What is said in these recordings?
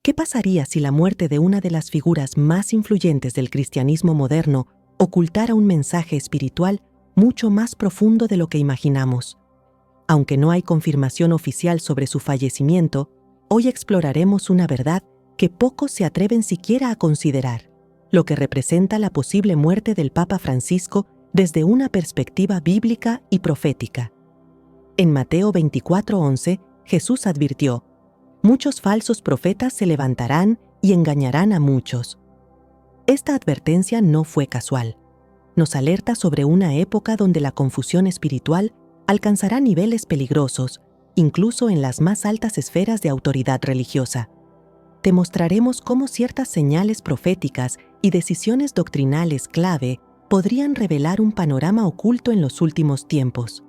¿Qué pasaría si la muerte de una de las figuras más influyentes del cristianismo moderno ocultara un mensaje espiritual mucho más profundo de lo que imaginamos? Aunque no hay confirmación oficial sobre su fallecimiento, hoy exploraremos una verdad que pocos se atreven siquiera a considerar, lo que representa la posible muerte del Papa Francisco desde una perspectiva bíblica y profética. En Mateo 24:11, Jesús advirtió: muchos falsos profetas se levantarán y engañarán a muchos. Esta advertencia no fue casual. Nos alerta sobre una época donde la confusión espiritual alcanzará niveles peligrosos, incluso en las más altas esferas de autoridad religiosa. Te mostraremos cómo ciertas señales proféticas y decisiones doctrinales clave podrían revelar un panorama oculto en los últimos tiempos.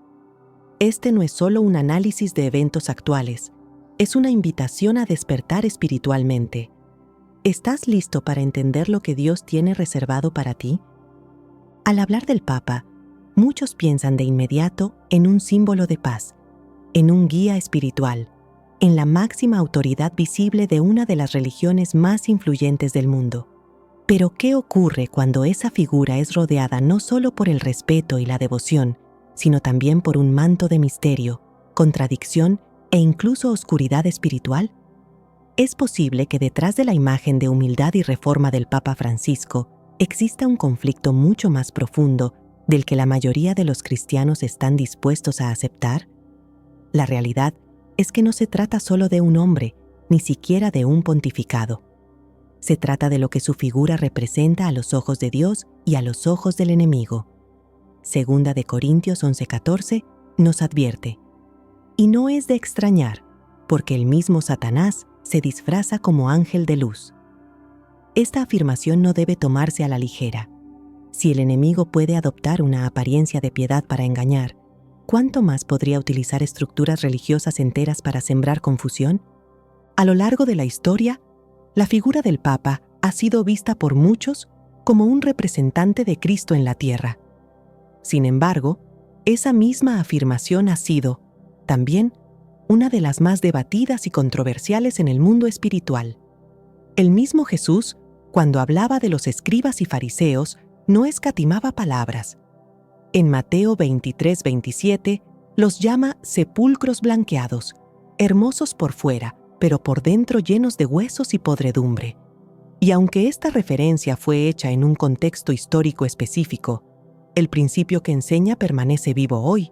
Este no es solo un análisis de eventos actuales, es una invitación a despertar espiritualmente. ¿Estás listo para entender lo que Dios tiene reservado para ti? Al hablar del Papa, muchos piensan de inmediato en un símbolo de paz, en un guía espiritual, en la máxima autoridad visible de una de las religiones más influyentes del mundo. Pero ¿qué ocurre cuando esa figura es rodeada no solo por el respeto y la devoción, sino también por un manto de misterio, contradicción e incluso oscuridad espiritual? Es posible que detrás de la imagen de humildad y reforma del Papa Francisco exista un conflicto mucho más profundo del que la mayoría de los cristianos están dispuestos a aceptar. La realidad es que no se trata solo de un hombre, ni siquiera de un pontificado. Se trata de lo que su figura representa a los ojos de Dios y a los ojos del enemigo. Segunda de Corintios 11:14 nos advierte: y no es de extrañar, porque el mismo Satanás se disfraza como ángel de luz. Esta afirmación no debe tomarse a la ligera. Si el enemigo puede adoptar una apariencia de piedad para engañar, ¿cuánto más podría utilizar estructuras religiosas enteras para sembrar confusión? A lo largo de la historia, la figura del Papa ha sido vista por muchos como un representante de Cristo en la tierra. Sin embargo, esa misma afirmación ha sido, también, una de las más debatidas y controversiales en el mundo espiritual. El mismo Jesús, cuando hablaba de los escribas y fariseos, no escatimaba palabras. En Mateo 23:27 los llama sepulcros blanqueados, hermosos por fuera, pero por dentro llenos de huesos y podredumbre. Y aunque esta referencia fue hecha en un contexto histórico específico, el principio que enseña permanece vivo hoy.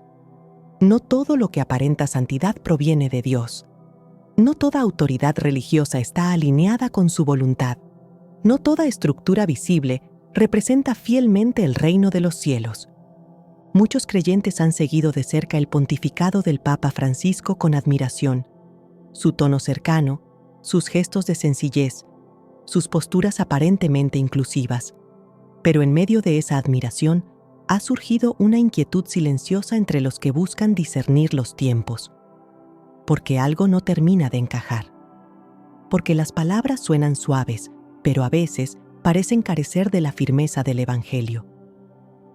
No todo lo que aparenta santidad proviene de Dios. No toda autoridad religiosa está alineada con su voluntad. No toda estructura visible representa fielmente el reino de los cielos. Muchos creyentes han seguido de cerca el pontificado del Papa Francisco con admiración. Su tono cercano, sus gestos de sencillez, sus posturas aparentemente inclusivas. Pero en medio de esa admiración, ha surgido una inquietud silenciosa entre los que buscan discernir los tiempos. Porque algo no termina de encajar. Porque las palabras suenan suaves, pero a veces parecen carecer de la firmeza del Evangelio.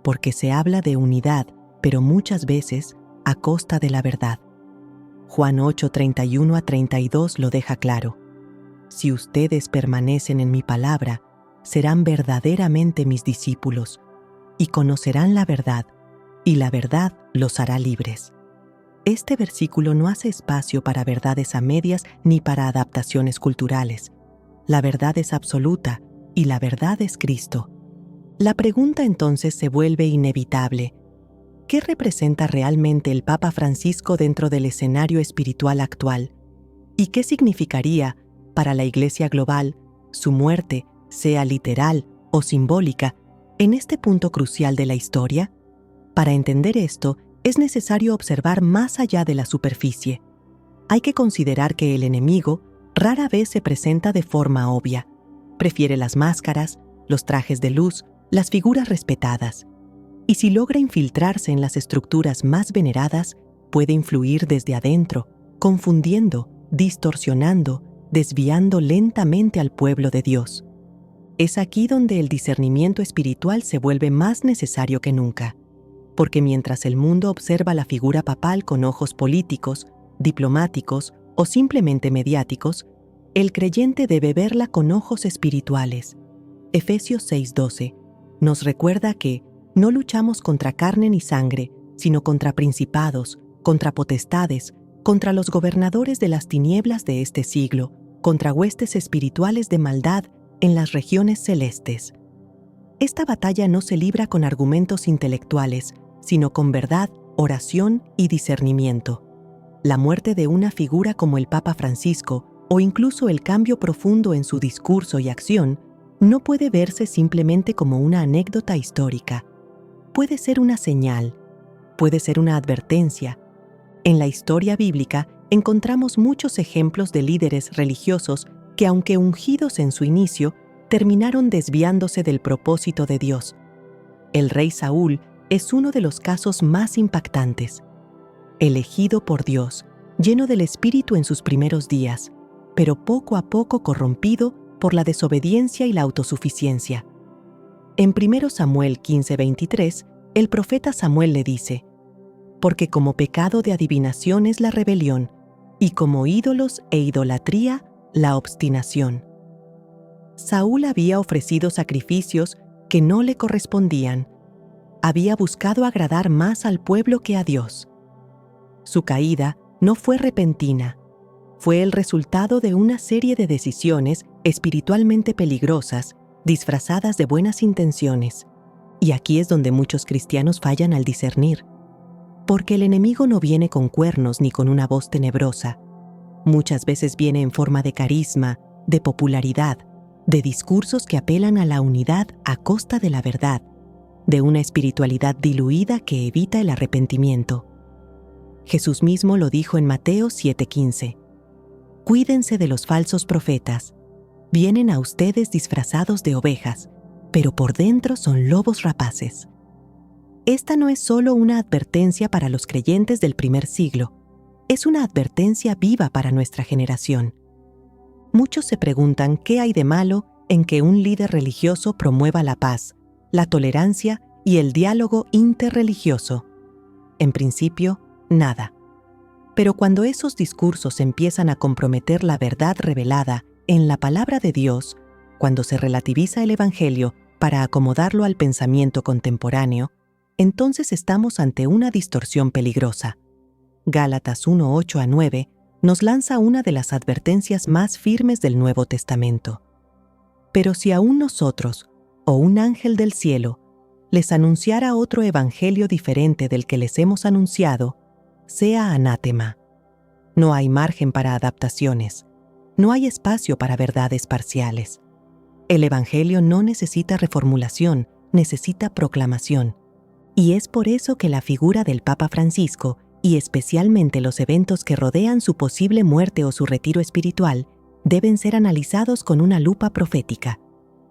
Porque se habla de unidad, pero muchas veces a costa de la verdad. Juan 8:31-32 lo deja claro. Si ustedes permanecen en mi palabra, serán verdaderamente mis discípulos, y conocerán la verdad, y la verdad los hará libres. Este versículo no hace espacio para verdades a medias ni para adaptaciones culturales. La verdad es absoluta, y la verdad es Cristo. La pregunta entonces se vuelve inevitable. ¿Qué representa realmente el Papa Francisco dentro del escenario espiritual actual? ¿Y qué significaría, para la Iglesia global, su muerte, sea literal o simbólica, en este punto crucial de la historia? Para entender esto, es necesario observar más allá de la superficie. Hay que considerar que el enemigo rara vez se presenta de forma obvia. Prefiere las máscaras, los trajes de luz, las figuras respetadas. Y si logra infiltrarse en las estructuras más veneradas, puede influir desde adentro, confundiendo, distorsionando, desviando lentamente al pueblo de Dios. Es aquí donde el discernimiento espiritual se vuelve más necesario que nunca, porque mientras el mundo observa la figura papal con ojos políticos, diplomáticos o simplemente mediáticos, el creyente debe verla con ojos espirituales. Efesios 6:12 nos recuerda que no luchamos contra carne ni sangre, sino contra principados, contra potestades, contra los gobernadores de las tinieblas de este siglo, contra huestes espirituales de maldad en las regiones celestes. Esta batalla no se libra con argumentos intelectuales, sino con verdad, oración y discernimiento. La muerte de una figura como el Papa Francisco, o incluso el cambio profundo en su discurso y acción, no puede verse simplemente como una anécdota histórica. Puede ser una señal, puede ser una advertencia. En la historia bíblica encontramos muchos ejemplos de líderes religiosos que, aunque ungidos en su inicio, terminaron desviándose del propósito de Dios. El rey Saúl es uno de los casos más impactantes. Elegido por Dios, lleno del Espíritu en sus primeros días, pero poco a poco corrompido por la desobediencia y la autosuficiencia. En 1 Samuel 15:23, el profeta Samuel le dice: «Porque como pecado de adivinación es la rebelión, y como ídolos e idolatría la obstinación». Saúl había ofrecido sacrificios que no le correspondían. Había buscado agradar más al pueblo que a Dios. Su caída no fue repentina. Fue el resultado de una serie de decisiones espiritualmente peligrosas, disfrazadas de buenas intenciones. Y aquí es donde muchos cristianos fallan al discernir. Porque el enemigo no viene con cuernos ni con una voz tenebrosa. Muchas veces viene en forma de carisma, de popularidad, de discursos que apelan a la unidad a costa de la verdad, de una espiritualidad diluida que evita el arrepentimiento. Jesús mismo lo dijo en Mateo 7:15. «Cuídense de los falsos profetas. Vienen a ustedes disfrazados de ovejas, pero por dentro son lobos rapaces». Esta no es solo una advertencia para los creyentes del primer siglo, es una advertencia viva para nuestra generación. Muchos se preguntan qué hay de malo en que un líder religioso promueva la paz, la tolerancia y el diálogo interreligioso. En principio, nada. Pero cuando esos discursos empiezan a comprometer la verdad revelada en la palabra de Dios, cuando se relativiza el Evangelio para acomodarlo al pensamiento contemporáneo, entonces estamos ante una distorsión peligrosa. Gálatas 1:8-9 nos lanza una de las advertencias más firmes del Nuevo Testamento. «Pero si aún nosotros, o un ángel del cielo, les anunciara otro evangelio diferente del que les hemos anunciado, sea anátema». No hay margen para adaptaciones. No hay espacio para verdades parciales. El evangelio no necesita reformulación, necesita proclamación. Y es por eso que la figura del Papa Francisco, y especialmente los eventos que rodean su posible muerte o su retiro espiritual, deben ser analizados con una lupa profética,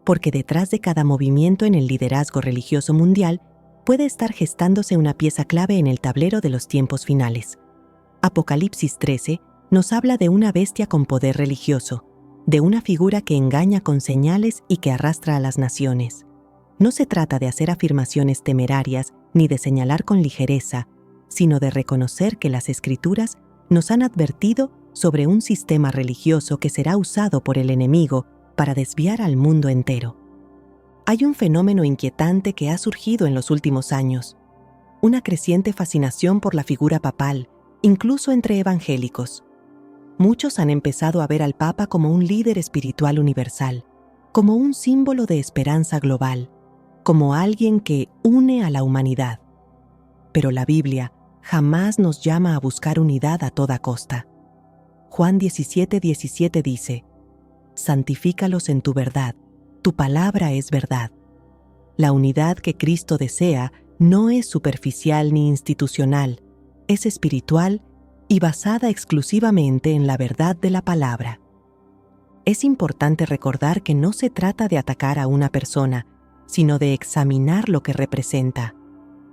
porque detrás de cada movimiento en el liderazgo religioso mundial puede estar gestándose una pieza clave en el tablero de los tiempos finales. Apocalipsis 13 nos habla de una bestia con poder religioso, de una figura que engaña con señales y que arrastra a las naciones. No se trata de hacer afirmaciones temerarias ni de señalar con ligereza, sino de reconocer que las Escrituras nos han advertido sobre un sistema religioso que será usado por el enemigo para desviar al mundo entero. Hay un fenómeno inquietante que ha surgido en los últimos años, una creciente fascinación por la figura papal, incluso entre evangélicos. Muchos han empezado a ver al Papa como un líder espiritual universal, como un símbolo de esperanza global, como alguien que une a la humanidad. Pero la Biblia jamás nos llama a buscar unidad a toda costa. Juan 17:17 dice: «Santifícalos en tu verdad, tu palabra es verdad». La unidad que Cristo desea no es superficial ni institucional, es espiritual y basada exclusivamente en la verdad de la palabra. Es importante recordar que no se trata de atacar a una persona, sino de examinar lo que representa.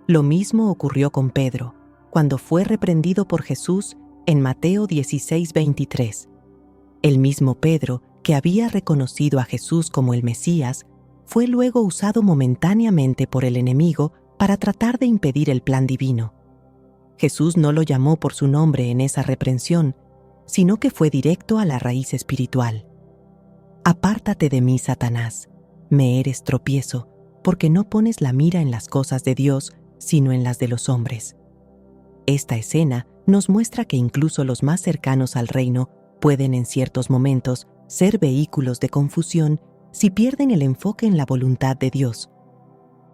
Lo mismo ocurrió con Pedro, cuando fue reprendido por Jesús en Mateo 16:23. El mismo Pedro, que había reconocido a Jesús como el Mesías, fue luego usado momentáneamente por el enemigo para tratar de impedir el plan divino. Jesús no lo llamó por su nombre en esa reprensión, sino que fue directo a la raíz espiritual. Apártate de mí, Satanás, me eres tropiezo, porque no pones la mira en las cosas de Dios, sino en las de los hombres. Esta escena nos muestra que incluso los más cercanos al reino pueden en ciertos momentos ser vehículos de confusión si pierden el enfoque en la voluntad de Dios.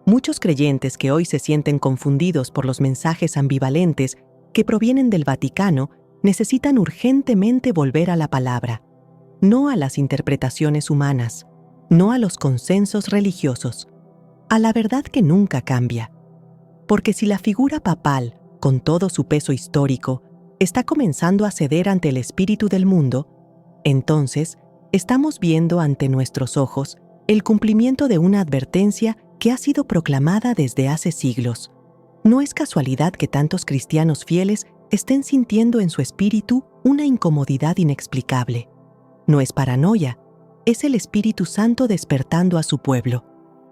Muchos creyentes que hoy se sienten confundidos por los mensajes ambivalentes que provienen del Vaticano necesitan urgentemente volver a la palabra, no a las interpretaciones humanas, no a los consensos religiosos, a la verdad que nunca cambia. Porque si la figura papal, con todo su peso histórico, está comenzando a ceder ante el espíritu del mundo, entonces estamos viendo ante nuestros ojos el cumplimiento de una advertencia que ha sido proclamada desde hace siglos. No es casualidad que tantos cristianos fieles estén sintiendo en su espíritu una incomodidad inexplicable. No es paranoia, es el Espíritu Santo despertando a su pueblo.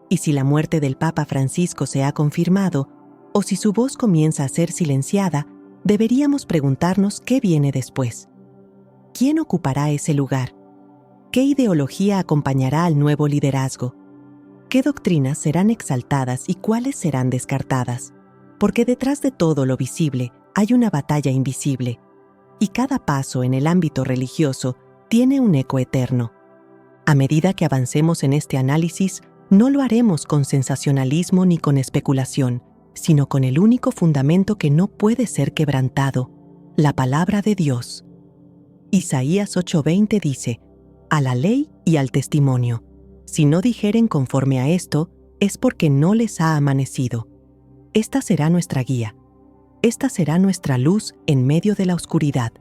Y si la muerte del Papa Francisco se ha confirmado, o si su voz comienza a ser silenciada, deberíamos preguntarnos qué viene después. ¿Quién ocupará ese lugar? ¿Qué ideología acompañará al nuevo liderazgo? ¿Qué doctrinas serán exaltadas y cuáles serán descartadas? Porque detrás de todo lo visible hay una batalla invisible, y cada paso en el ámbito religioso tiene un eco eterno. A medida que avancemos en este análisis, no lo haremos con sensacionalismo ni con especulación, sino con el único fundamento que no puede ser quebrantado, la palabra de Dios. Isaías 8:20 dice: «A la ley y al testimonio. Si no dijeren conforme a esto, es porque no les ha amanecido. Esta será nuestra guía. Esta será nuestra luz en medio de la oscuridad».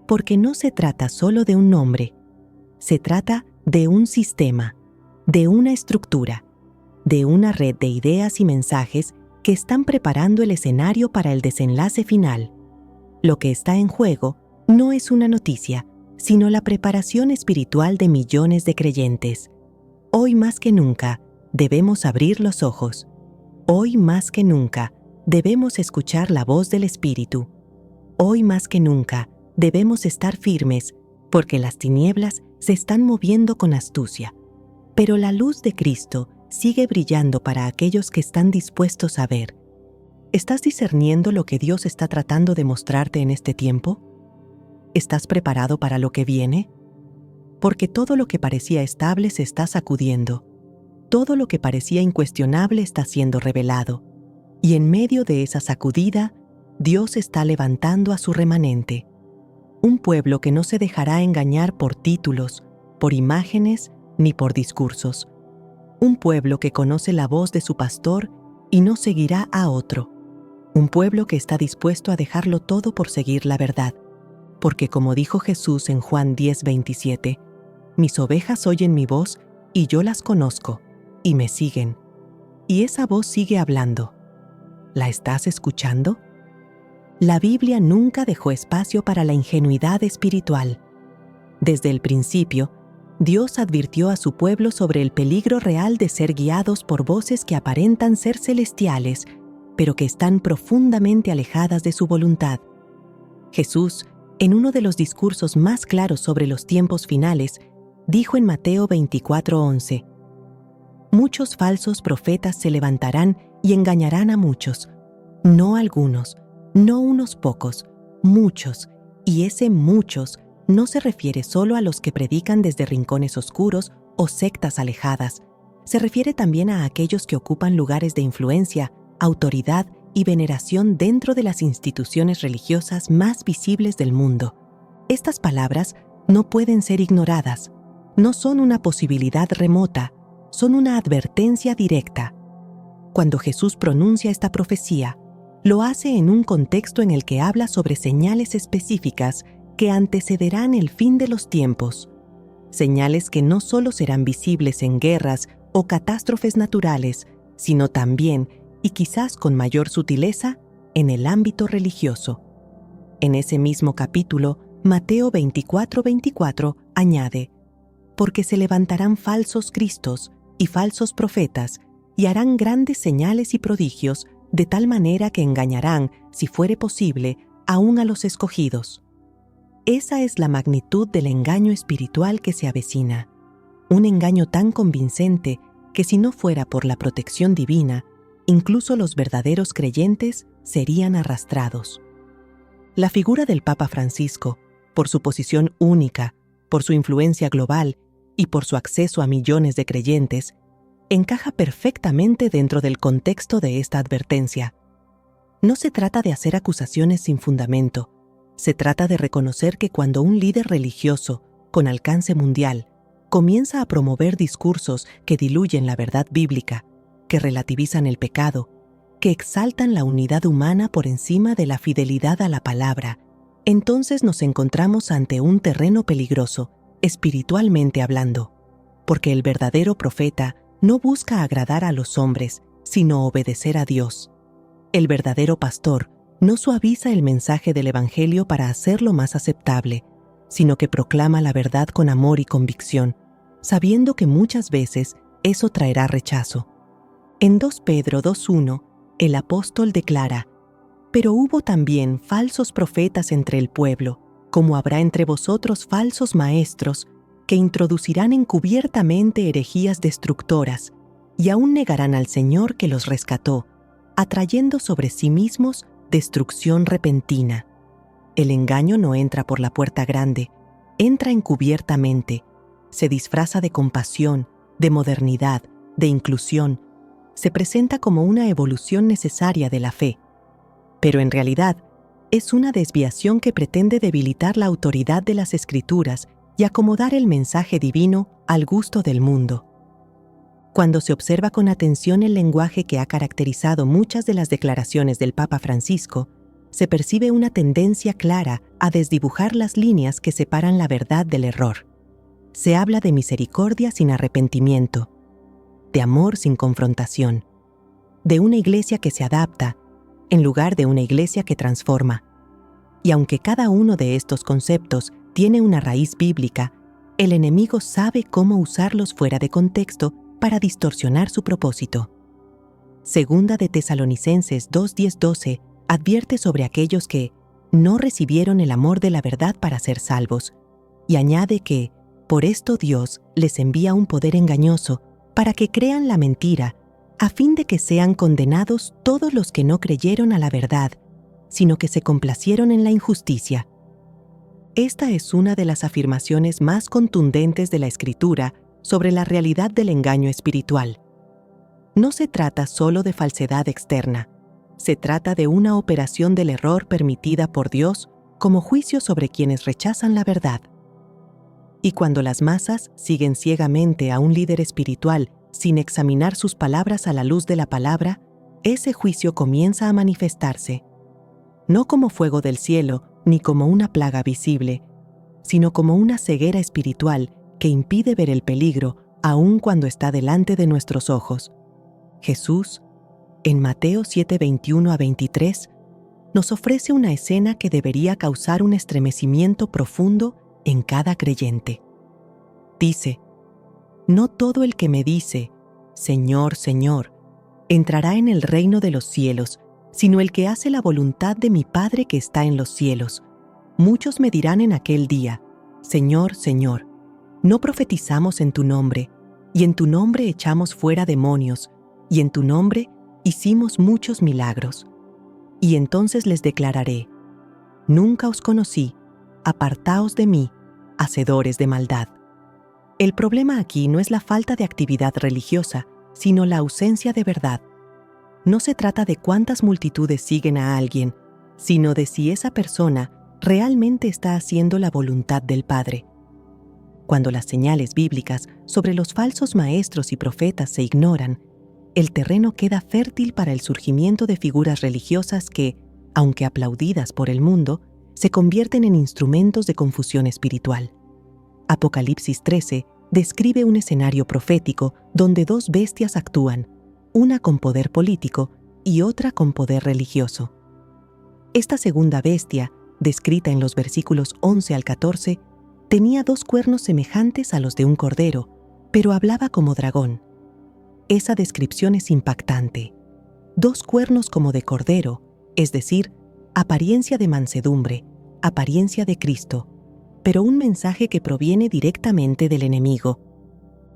Porque no se trata solo de un nombre, se trata de un sistema, de una estructura, de una red de ideas y mensajes que están preparando el escenario para el desenlace final. Lo que está en juego no es una noticia, sino la preparación espiritual de millones de creyentes. Hoy más que nunca debemos abrir los ojos. Hoy más que nunca debemos escuchar la voz del Espíritu. Hoy más que nunca debemos estar firmes, porque las tinieblas se están moviendo con astucia. Pero la luz de Cristo sigue brillando para aquellos que están dispuestos a ver. ¿Estás discerniendo lo que Dios está tratando de mostrarte en este tiempo? ¿Estás preparado para lo que viene? Porque todo lo que parecía estable se está sacudiendo. Todo lo que parecía incuestionable está siendo revelado. Y en medio de esa sacudida, Dios está levantando a su remanente. Un pueblo que no se dejará engañar por títulos, por imágenes ni por discursos. Un pueblo que conoce la voz de su pastor y no seguirá a otro. Un pueblo que está dispuesto a dejarlo todo por seguir la verdad. Porque como dijo Jesús en Juan 10:27, «Mis ovejas oyen mi voz y yo las conozco, y me siguen». Y esa voz sigue hablando. ¿La estás escuchando? La Biblia nunca dejó espacio para la ingenuidad espiritual. Desde el principio, Dios advirtió a su pueblo sobre el peligro real de ser guiados por voces que aparentan ser celestiales, pero que están profundamente alejadas de su voluntad. Jesús, en uno de los discursos más claros sobre los tiempos finales, dijo en Mateo 24:11, «Muchos falsos profetas se levantarán y engañarán a muchos, no algunos, no unos pocos, muchos, y ese muchos no se refiere solo a los que predican desde rincones oscuros o sectas alejadas, se refiere también a aquellos que ocupan lugares de influencia, autoridad y veneración dentro de las instituciones religiosas más visibles del mundo. Estas palabras no pueden ser ignoradas, no son una posibilidad remota, son una advertencia directa. Cuando Jesús pronuncia esta profecía, lo hace en un contexto en el que habla sobre señales específicas que antecederán el fin de los tiempos. Señales que no solo serán visibles en guerras o catástrofes naturales, sino también, y quizás con mayor sutileza, en el ámbito religioso. En ese mismo capítulo, Mateo 24:24 añade, «Porque se levantarán falsos cristos y falsos profetas, y harán grandes señales y prodigios, de tal manera que engañarán, si fuere posible, aún a los escogidos». Esa es la magnitud del engaño espiritual que se avecina. un engaño tan convincente que si no fuera por la protección divina, incluso los verdaderos creyentes serían arrastrados. La figura del Papa Francisco, por su posición única, por su influencia global y por su acceso a millones de creyentes, encaja perfectamente dentro del contexto de esta advertencia. No se trata de hacer acusaciones sin fundamento, se trata de reconocer que cuando un líder religioso, con alcance mundial, comienza a promover discursos que diluyen la verdad bíblica, que relativizan el pecado, que exaltan la unidad humana por encima de la fidelidad a la palabra, entonces nos encontramos ante un terreno peligroso, espiritualmente hablando, porque el verdadero profeta no busca agradar a los hombres, sino obedecer a Dios. El verdadero pastor no suaviza el mensaje del Evangelio para hacerlo más aceptable, sino que proclama la verdad con amor y convicción, sabiendo que muchas veces eso traerá rechazo. En 2 Pedro 2:1, el apóstol declara: «Pero hubo también falsos profetas entre el pueblo, como habrá entre vosotros falsos maestros, que introducirán encubiertamente herejías destructoras, y aún negarán al Señor que los rescató, atrayendo sobre sí mismos destrucción repentina». El engaño no entra por la puerta grande, entra encubiertamente, se disfraza de compasión, de modernidad, de inclusión, se presenta como una evolución necesaria de la fe. Pero en realidad, es una desviación que pretende debilitar la autoridad de las Escrituras y acomodar el mensaje divino al gusto del mundo. Cuando se observa con atención el lenguaje que ha caracterizado muchas de las declaraciones del Papa Francisco, se percibe una tendencia clara a desdibujar las líneas que separan la verdad del error. Se habla de misericordia sin arrepentimiento, de amor sin confrontación, de una iglesia que se adapta en lugar de una iglesia que transforma. Y aunque cada uno de estos conceptos tiene una raíz bíblica, el enemigo sabe cómo usarlos fuera de contexto para distorsionar su propósito. Segunda de Tesalonicenses 2:10-12 advierte sobre aquellos que no recibieron el amor de la verdad para ser salvos, y añade que, por esto Dios les envía un poder engañoso para que crean la mentira, a fin de que sean condenados todos los que no creyeron a la verdad, sino que se complacieron en la injusticia. Esta es una de las afirmaciones más contundentes de la Escritura sobre la realidad del engaño espiritual. No se trata solo de falsedad externa, se trata de una operación del error permitida por Dios como juicio sobre quienes rechazan la verdad. Y cuando las masas siguen ciegamente a un líder espiritual sin examinar sus palabras a la luz de la palabra, ese juicio comienza a manifestarse, no como fuego del cielo ni como una plaga visible, sino como una ceguera espiritual que impide ver el peligro aun cuando está delante de nuestros ojos. Jesús, en Mateo 7:21-23, nos ofrece una escena que debería causar un estremecimiento profundo en cada creyente. Dice: «No todo el que me dice, Señor, Señor, entrará en el reino de los cielos, sino el que hace la voluntad de mi Padre que está en los cielos. Muchos me dirán en aquel día, Señor, Señor, ¿no profetizamos en tu nombre, y en tu nombre echamos fuera demonios, y en tu nombre hicimos muchos milagros? Y entonces les declararé: nunca os conocí, apartaos de mí, hacedores de maldad». El problema aquí no es la falta de actividad religiosa, sino la ausencia de verdad. No se trata de cuántas multitudes siguen a alguien, sino de si esa persona realmente está haciendo la voluntad del Padre. Cuando las señales bíblicas sobre los falsos maestros y profetas se ignoran, el terreno queda fértil para el surgimiento de figuras religiosas que, aunque aplaudidas por el mundo, se convierten en instrumentos de confusión espiritual. Apocalipsis 13 describe un escenario profético donde dos bestias actúan, una con poder político y otra con poder religioso. Esta segunda bestia, descrita en los versículos 11 al 14, tenía 2 cuernos semejantes a los de un cordero, pero hablaba como dragón. Esa descripción es impactante. 2 cuernos como de cordero, es decir, apariencia de mansedumbre, apariencia de Cristo, pero un mensaje que proviene directamente del enemigo.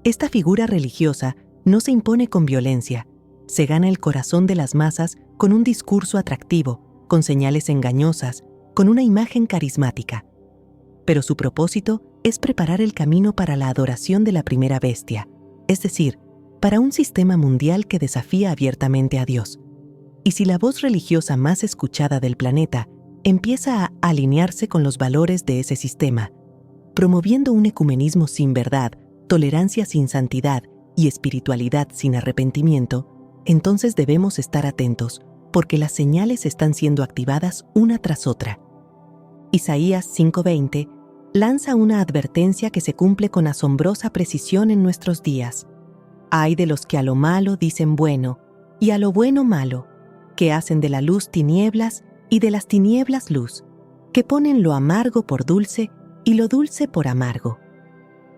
Esta figura religiosa no se impone con violencia, se gana el corazón de las masas con un discurso atractivo, con señales engañosas, con una imagen carismática. Pero su propósito es preparar el camino para la adoración de la primera bestia, es decir, para un sistema mundial que desafía abiertamente a Dios. Y si la voz religiosa más escuchada del planeta empieza a alinearse con los valores de ese sistema, promoviendo un ecumenismo sin verdad, tolerancia sin santidad y espiritualidad sin arrepentimiento, entonces debemos estar atentos, porque las señales están siendo activadas una tras otra. Isaías 5:20 lanza una advertencia que se cumple con asombrosa precisión en nuestros días. Ay de los que a lo malo dicen bueno, y a lo bueno malo, que hacen de la luz tinieblas y de las tinieblas luz, que ponen lo amargo por dulce y lo dulce por amargo.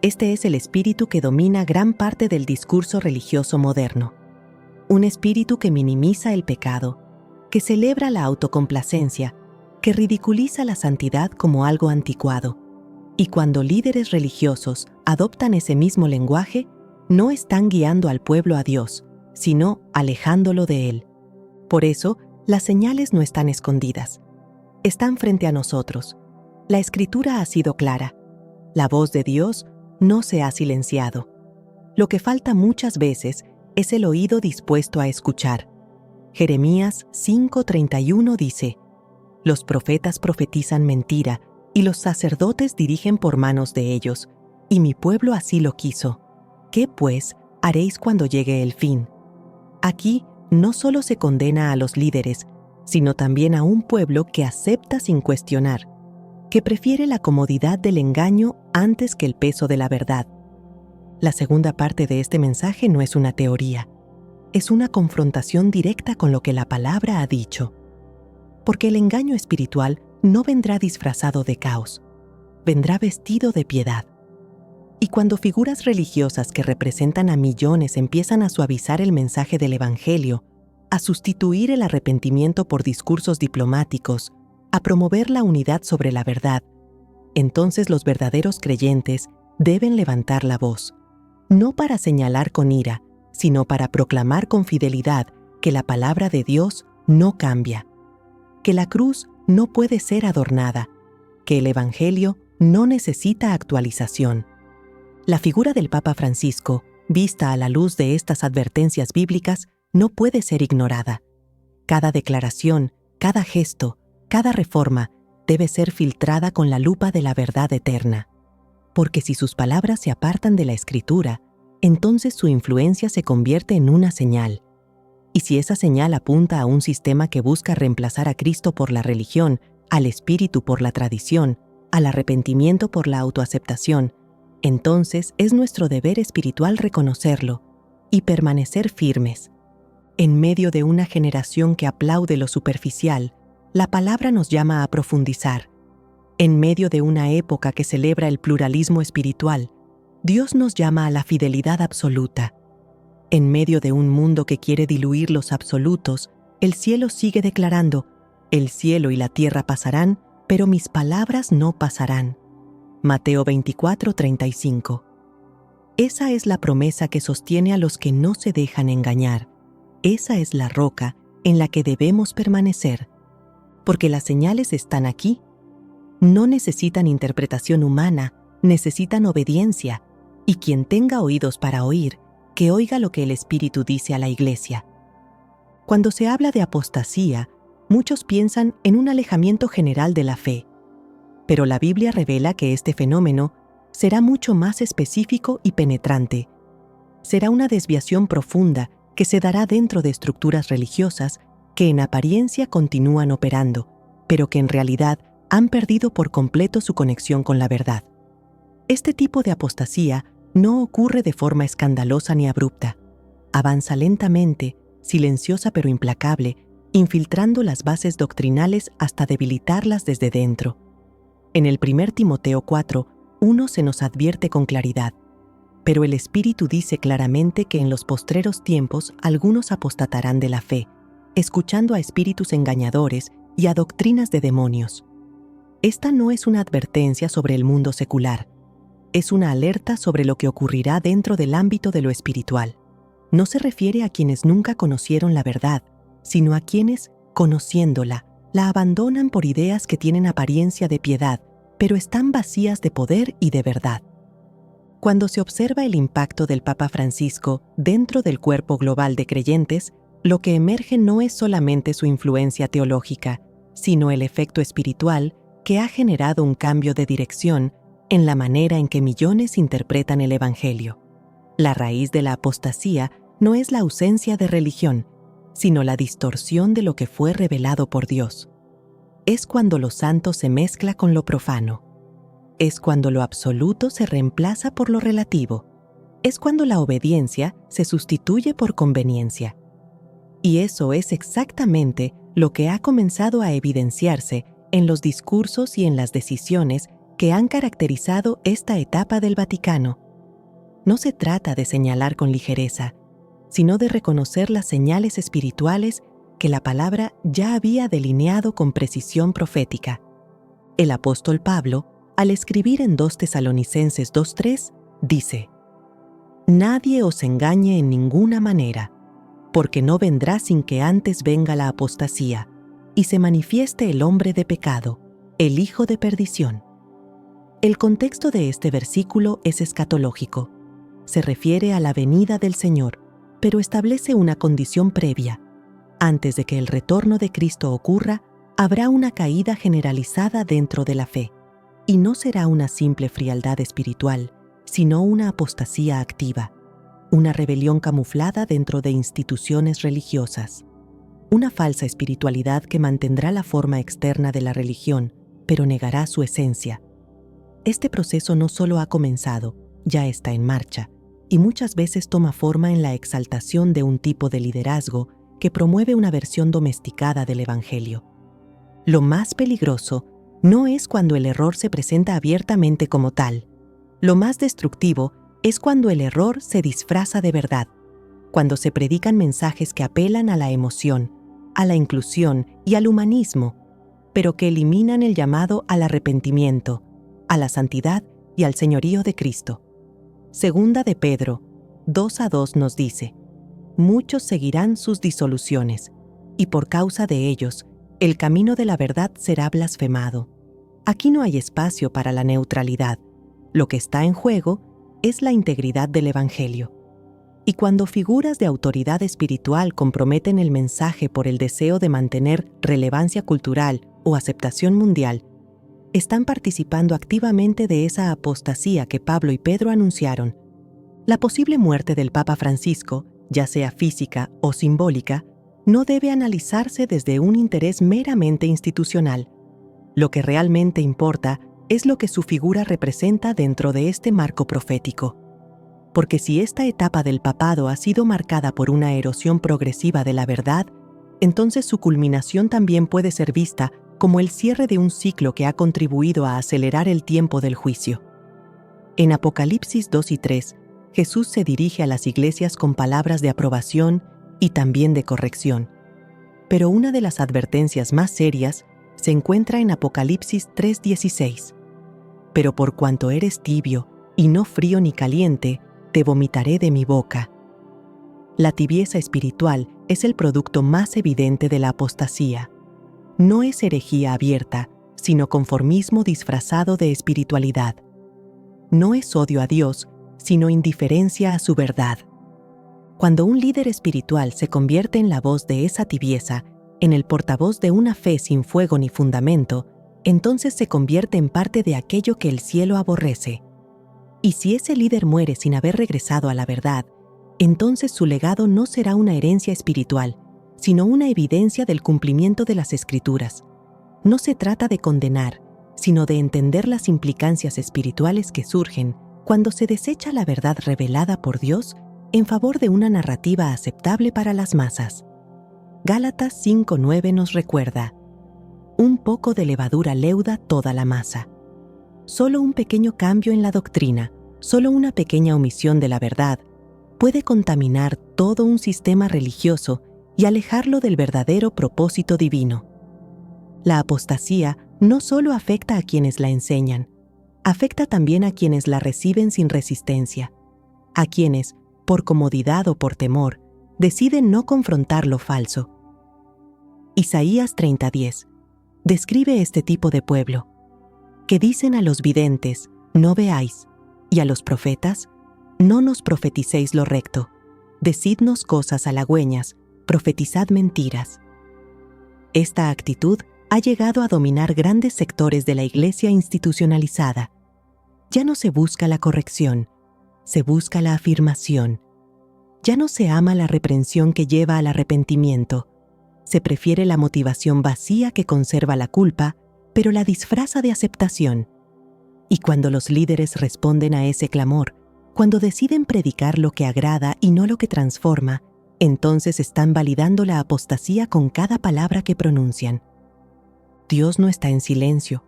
Este es el espíritu que domina gran parte del discurso religioso moderno. Un espíritu que minimiza el pecado, que celebra la autocomplacencia, que ridiculiza la santidad como algo anticuado. Y cuando líderes religiosos adoptan ese mismo lenguaje, no están guiando al pueblo a Dios, sino alejándolo de Él. Por eso, las señales no están escondidas. Están frente a nosotros. La Escritura ha sido clara. La voz de Dios no se ha silenciado. Lo que falta muchas veces es el oído dispuesto a escuchar. Jeremías 5:31 dice: Los profetas profetizan mentira, y los sacerdotes dirigen por manos de ellos, y mi pueblo así lo quiso. ¿Qué, pues, haréis cuando llegue el fin? Aquí no solo se condena a los líderes, sino también a un pueblo que acepta sin cuestionar, que prefiere la comodidad del engaño antes que el peso de la verdad. La segunda parte de este mensaje no es una teoría, es una confrontación directa con lo que la palabra ha dicho. Porque el engaño espiritual no vendrá disfrazado de caos, vendrá vestido de piedad. Y cuando figuras religiosas que representan a millones empiezan a suavizar el mensaje del Evangelio, a sustituir el arrepentimiento por discursos diplomáticos, a promover la unidad sobre la verdad, entonces los verdaderos creyentes deben levantar la voz, no para señalar con ira, sino para proclamar con fidelidad que la palabra de Dios no cambia, que la cruz no puede ser adornada, que el Evangelio no necesita actualización. La figura del Papa Francisco, vista a la luz de estas advertencias bíblicas, no puede ser ignorada. Cada declaración, cada gesto, cada reforma debe ser filtrada con la lupa de la verdad eterna. Porque si sus palabras se apartan de la Escritura, entonces su influencia se convierte en una señal. Y si esa señal apunta a un sistema que busca reemplazar a Cristo por la religión, al Espíritu por la tradición, al arrepentimiento por la autoaceptación, entonces es nuestro deber espiritual reconocerlo y permanecer firmes. En medio de una generación que aplaude lo superficial, la palabra nos llama a profundizar. En medio de una época que celebra el pluralismo espiritual, Dios nos llama a la fidelidad absoluta. En medio de un mundo que quiere diluir los absolutos, el cielo sigue declarando: el cielo y la tierra pasarán, pero mis palabras no pasarán. Mateo 24:35. Esa es la promesa que sostiene a los que no se dejan engañar. Esa es la roca en la que debemos permanecer, porque las señales están aquí. No necesitan interpretación humana, necesitan obediencia, y quien tenga oídos para oír, que oiga lo que el Espíritu dice a la Iglesia. Cuando se habla de apostasía, muchos piensan en un alejamiento general de la fe, pero la Biblia revela que este fenómeno será mucho más específico y penetrante. Será una desviación profunda que se dará dentro de estructuras religiosas que en apariencia continúan operando, pero que en realidad han perdido por completo su conexión con la verdad. Este tipo de apostasía no ocurre de forma escandalosa ni abrupta. Avanza lentamente, silenciosa pero implacable, infiltrando las bases doctrinales hasta debilitarlas desde dentro. En el 1 Timoteo 4:1 se nos advierte con claridad: pero el Espíritu dice claramente que en los postreros tiempos algunos apostatarán de la fe, escuchando a espíritus engañadores y a doctrinas de demonios. Esta no es una advertencia sobre el mundo secular. es una alerta sobre lo que ocurrirá dentro del ámbito de lo espiritual. No se refiere a quienes nunca conocieron la verdad, sino a quienes, conociéndola, la abandonan por ideas que tienen apariencia de piedad, pero están vacías de poder y de verdad. Cuando se observa el impacto del Papa Francisco dentro del cuerpo global de creyentes, lo que emerge no es solamente su influencia teológica, sino el efecto espiritual que ha generado un cambio de dirección en la manera en que millones interpretan el Evangelio. La raíz de la apostasía no es la ausencia de religión, sino la distorsión de lo que fue revelado por Dios. Es cuando lo santo se mezcla con lo profano. Es cuando lo absoluto se reemplaza por lo relativo. Es cuando la obediencia se sustituye por conveniencia. Y eso es exactamente lo que ha comenzado a evidenciarse en los discursos y en las decisiones que han caracterizado esta etapa del Vaticano. No se trata de señalar con ligereza, sino de reconocer las señales espirituales que la palabra ya había delineado con precisión profética. El apóstol Pablo, al escribir en 2 Tesalonicenses 2:3, dice: «Nadie os engañe en ninguna manera, porque no vendrá sin que antes venga la apostasía, y se manifieste el hombre de pecado, el hijo de perdición». El contexto de este versículo es escatológico. Se refiere a la venida del Señor, pero establece una condición previa. Antes de que el retorno de Cristo ocurra, habrá una caída generalizada dentro de la fe, y no será una simple frialdad espiritual, sino una apostasía activa, una rebelión camuflada dentro de instituciones religiosas, una falsa espiritualidad que mantendrá la forma externa de la religión, pero negará su esencia. Este proceso no solo ha comenzado, ya está en marcha, y muchas veces toma forma en la exaltación de un tipo de liderazgo que promueve una versión domesticada del Evangelio. Lo más peligroso no es cuando el error se presenta abiertamente como tal. Lo más destructivo es cuando el error se disfraza de verdad, cuando se predican mensajes que apelan a la emoción, a la inclusión y al humanismo, pero que eliminan el llamado al arrepentimiento, a la santidad y al señorío de Cristo. Segunda de Pedro 2:2 nos dice: «Muchos seguirán sus disoluciones, y por causa de ellos, el camino de la verdad será blasfemado». Aquí no hay espacio para la neutralidad. Lo que está en juego es la integridad del Evangelio. Y cuando figuras de autoridad espiritual comprometen el mensaje por el deseo de mantener relevancia cultural o aceptación mundial, están participando activamente de esa apostasía que Pablo y Pedro anunciaron. La posible muerte del Papa Francisco, ya sea física o simbólica, no debe analizarse desde un interés meramente institucional. Lo que realmente importa es lo que su figura representa dentro de este marco profético. Porque si esta etapa del papado ha sido marcada por una erosión progresiva de la verdad, entonces su culminación también puede ser vista como el cierre de un ciclo que ha contribuido a acelerar el tiempo del juicio. En Apocalipsis 2 y 3, Jesús se dirige a las iglesias con palabras de aprobación y también de corrección. Pero una de las advertencias más serias se encuentra en Apocalipsis 3:16. «Pero por cuanto eres tibio, y no frío ni caliente, te vomitaré de mi boca». La tibieza espiritual es el producto más evidente de la apostasía. No es herejía abierta, sino conformismo disfrazado de espiritualidad. No es odio a Dios, sino indiferencia a su verdad. Cuando un líder espiritual se convierte en la voz de esa tibieza, en el portavoz de una fe sin fuego ni fundamento, entonces se convierte en parte de aquello que el cielo aborrece. Y si ese líder muere sin haber regresado a la verdad, entonces su legado no será una herencia espiritual, sino una evidencia del cumplimiento de las Escrituras. No se trata de condenar, sino de entender las implicancias espirituales que surgen cuando se desecha la verdad revelada por Dios en favor de una narrativa aceptable para las masas. Gálatas 5:9 nos recuerda: «Un poco de levadura leuda toda la masa». Solo un pequeño cambio en la doctrina, solo una pequeña omisión de la verdad, puede contaminar todo un sistema religioso y alejarlo del verdadero propósito divino. La apostasía no solo afecta a quienes la enseñan, afecta también a quienes la reciben sin resistencia, a quienes, por comodidad o por temor, deciden no confrontar lo falso. Isaías 30:10 describe este tipo de pueblo, que dicen a los videntes, no veáis, y a los profetas, no nos profeticéis lo recto, decidnos cosas halagüeñas, profetizad mentiras. Esta actitud ha llegado a dominar grandes sectores de la iglesia institucionalizada. Ya no se busca la corrección, se busca la afirmación. Ya no se ama la reprensión que lleva al arrepentimiento, se prefiere la motivación vacía que conserva la culpa, pero la disfraza de aceptación. Y cuando los líderes responden a ese clamor, cuando deciden predicar lo que agrada y no lo que transforma, entonces están validando la apostasía con cada palabra que pronuncian. Dios no está en silencio,